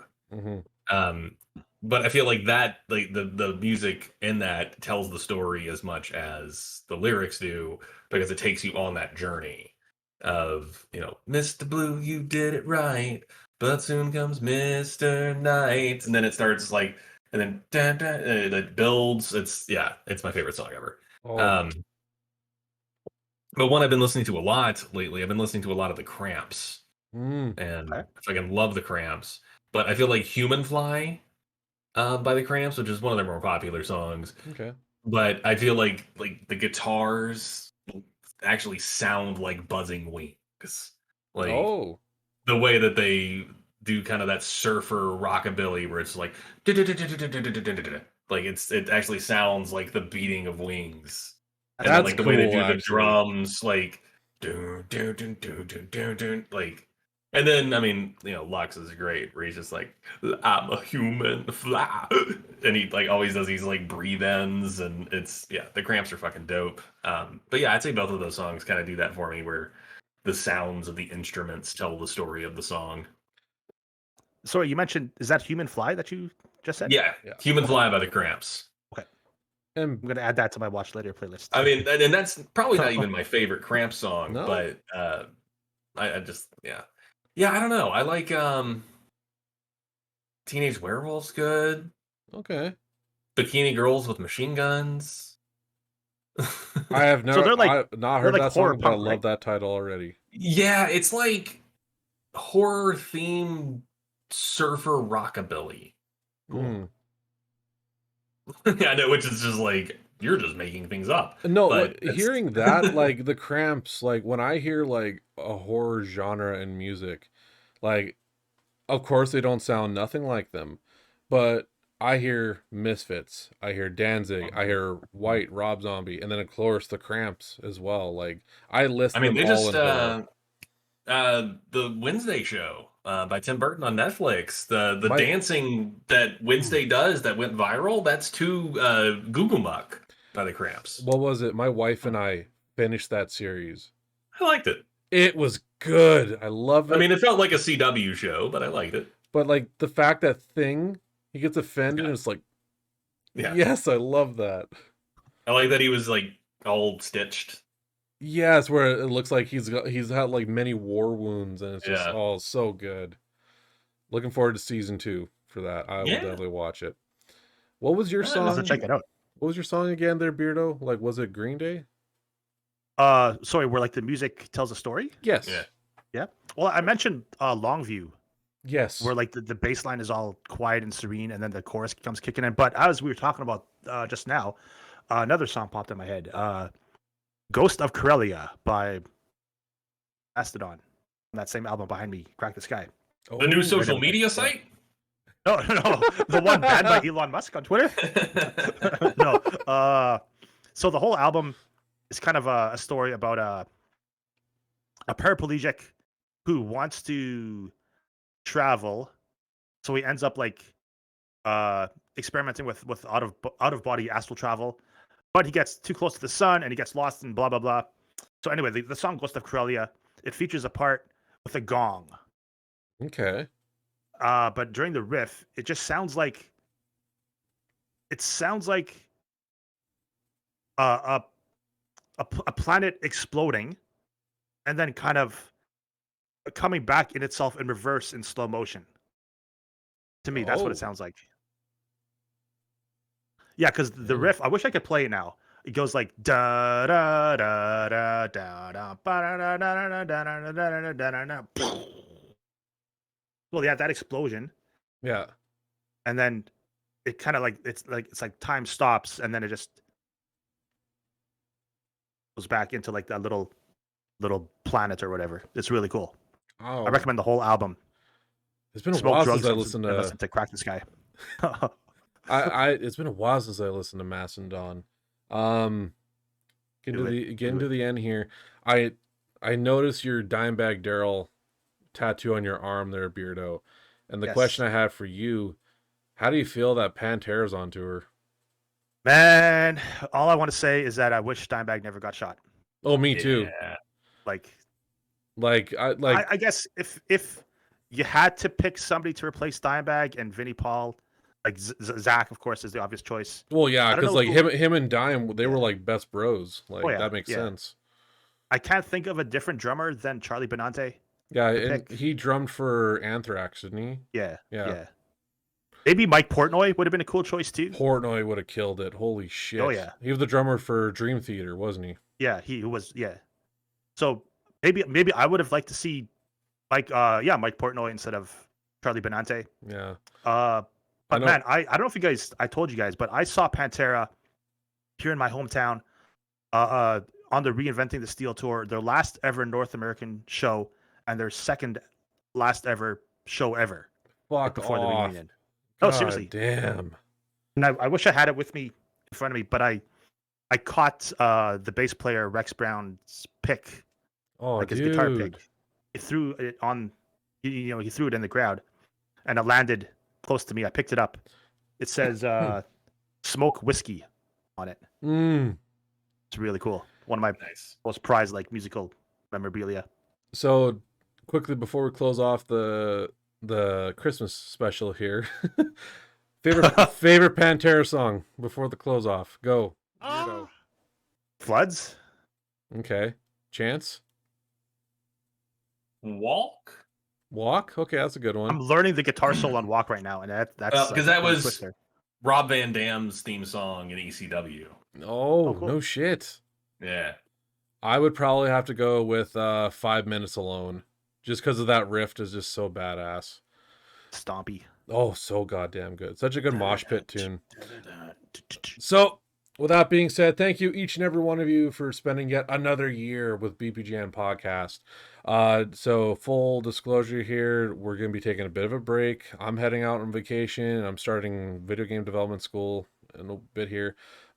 But I feel like that, like the music in that tells the story as much as the lyrics do, because it takes you on that journey of, you know, Mr. Blue, you did it right, but soon comes Mr. Night, and then it starts like, and then it builds. It's my favorite song ever. But one I've been listening to a lot lately, I've been listening to a lot of the Cramps. And I fucking love the Cramps. But I feel like Human Fly by the Cramps, which is one of their more popular songs. Okay. But I feel like the guitars actually sound like buzzing wings. Like the way that they do kind of that surfer rockabilly where it's like it actually sounds like the beating of wings. And then, like the way they do the drums, like like, and then I mean, you know, Lux is great where he's just like, I'm a human fly, and he like always does these like breathe ends, and it's the Cramps are fucking dope. But yeah, I'd say both of those songs kind of do that for me, where the sounds of the instruments tell the story of the song. Sorry, you mentioned, is that Human Fly that you just said? Yeah. Human Fly by the Cramps. Okay. I'm going to add that to my watch later playlist. I mean, and that's probably not even my favorite Cramps song, but I just, I don't know. I like Teenage Werewolf's good. Okay. Bikini Girls with Machine Guns. I have never, So they're like I've not heard like that horror song, but I punk, love right? that title already. Yeah, it's like horror themed surfer rockabilly. Cool. Yeah, I know, which is just like you're just making things up. No, But hearing that, like the Cramps, like when I hear like a horror genre in music, like of course they don't sound nothing like them, but I hear Misfits, I hear Danzig, I hear White, Rob Zombie, and then of course the Cramps as well. Like I list I mean, them they all just in horror. the Wednesday show by Tim Burton on Netflix. The My dancing that Wednesday does that went viral. That's to Google Muck by the Cramps. what was it? My wife and I finished that series. I liked it. It was good. I love it. I mean, it felt like a CW show, but I liked it. But like the fact that Thing, he gets offended, and it's like, Yeah. yes, I love that. I like that he was like all stitched. Yes, where it looks like he's had like many war wounds, and it's just Yeah. so good. Looking forward to season 2 for that. I will Yeah. definitely watch it. What was your I'll song? have to check it out. What was your song again there, Beardo? Like, was it Green Day? Sorry, where like the music tells a story. Yes. Yeah. Yeah. Well, I mentioned Longview, Yes. where like the bass line is all quiet and serene, and then the chorus comes kicking in. But as we were talking about just now, another song popped in my head. Ghost of Corellia by Mastodon. On that same album behind me, Crack the Sky. The new Oh, social right. media site? No, the one banned by Elon Musk on Twitter. No. So the whole album is kind of a story about a paraplegic who wants to travel, so he ends up like experimenting with out of body astral travel, but he gets too close to the sun and he gets lost and blah blah blah. So anyway, the song Ghost of Corellia, it features a part with a gong. Okay. But during the riff, it sounds like a planet exploding and then kind of coming back in itself in reverse in slow motion. To me, that's what it sounds like. Yeah, because the riff, I wish I could play it now. It goes like da da da da da da ba da da da da da da da da da. Well, yeah, that explosion, Yeah. and then it kind of like it's like time stops, and then it just goes back into like that little planet or whatever. It's really cool. Oh, I recommend the whole album. it's been a Smoke while drugs since I and listened listen to Crack the Sky. it's been a while since I listened to Mastodon. Get into the end here. I noticed your Dimebag Darrell tattoo on your arm there, Beardo. And the question I have for you, how do you feel that Pantera's on tour? Man, all I want to say is that I wish Dimebag never got shot. Oh, me too. I guess if you had to pick somebody to replace Dimebag and Vinnie Paul, like Zach, of course, is the obvious choice. Well, yeah, because like him and Dime, they were like best bros. Like that makes sense. I can't think of a different drummer than Charlie Benante. Yeah, and he drummed for Anthrax, didn't he? Yeah. Maybe Mike Portnoy would have been a cool choice too. Portnoy would have killed it. Holy shit. Oh yeah. He was the drummer for Dream Theater, wasn't he? Yeah, he was. Yeah. So maybe I would have liked to see Mike Portnoy instead of Charlie Benante. Yeah. But man, I don't know if I told you guys, but I saw Pantera here in my hometown on the Reinventing the Steel tour, their last ever North American show and their second last ever show ever. Fuck before the off. reunion. No, seriously. Damn. And I wish I had it with me in front of me, but I caught the bass player Rex Brown's pick. Oh, like his guitar pick. He threw it on, he threw it in the crowd, and it landed close to me. I picked it up. It says "Smoke Whiskey" on it. It's really cool. One of my most prized musical memorabilia. So quickly before we close off the Christmas special here, favorite Pantera song before the close off. Go. Floods. Okay. Chance. Walk. Okay, that's a good one. I'm learning the guitar solo on Walk right now, and that's because that was Rob Van Dam's theme song in ECW. Oh, cool. No shit. Yeah. I would probably have to go with 5 Minutes Alone, just because of that riff is just so badass. Stompy. Oh, so goddamn good. Such a good mosh pit tune. So, with that being said, thank you each and every one of you for spending yet another year with BPGN Podcast. So, full disclosure here, we're going to be taking a bit of a break. I'm heading out on vacation. I'm starting video game development school in a bit here.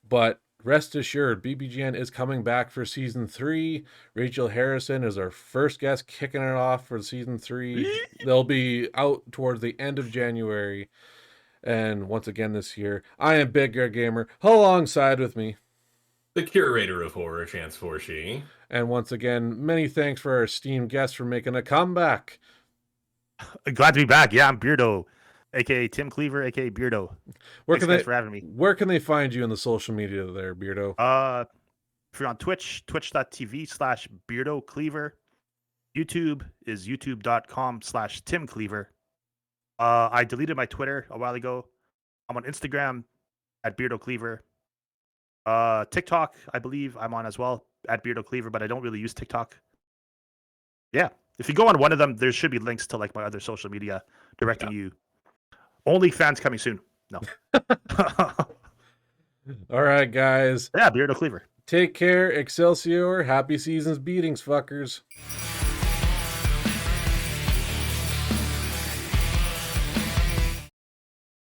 But rest assured, BPGN is coming back for Season 3. Rachel Harrison is our first guest kicking it off for Season 3. They'll be out towards the end of January. And once again this year, I am BIGREDGAMER, alongside with me, the curator of horror, Chance Forshee. And once again, many thanks for our esteemed guests for making a comeback. Glad to be back. Yeah, I'm Beardo, aka Tim Cleaver, aka Beardo. Thanks for having me. Where can they find you in the social media there, Beardo? If you're on Twitch, twitch.tv/Beardo Cleaver. YouTube is youtube.com/Tim Cleaver. I deleted my Twitter a while ago. I'm on Instagram at Beardo Cleaver. TikTok, I believe I'm on as well at Beardo Cleaver, but I don't really use TikTok. Yeah. If you go on one of them, there should be links to like my other social media directing you. OnlyFans coming soon. No. All right, guys. Yeah, Beardo Cleaver. Take care. Excelsior. Happy season's beatings, fuckers.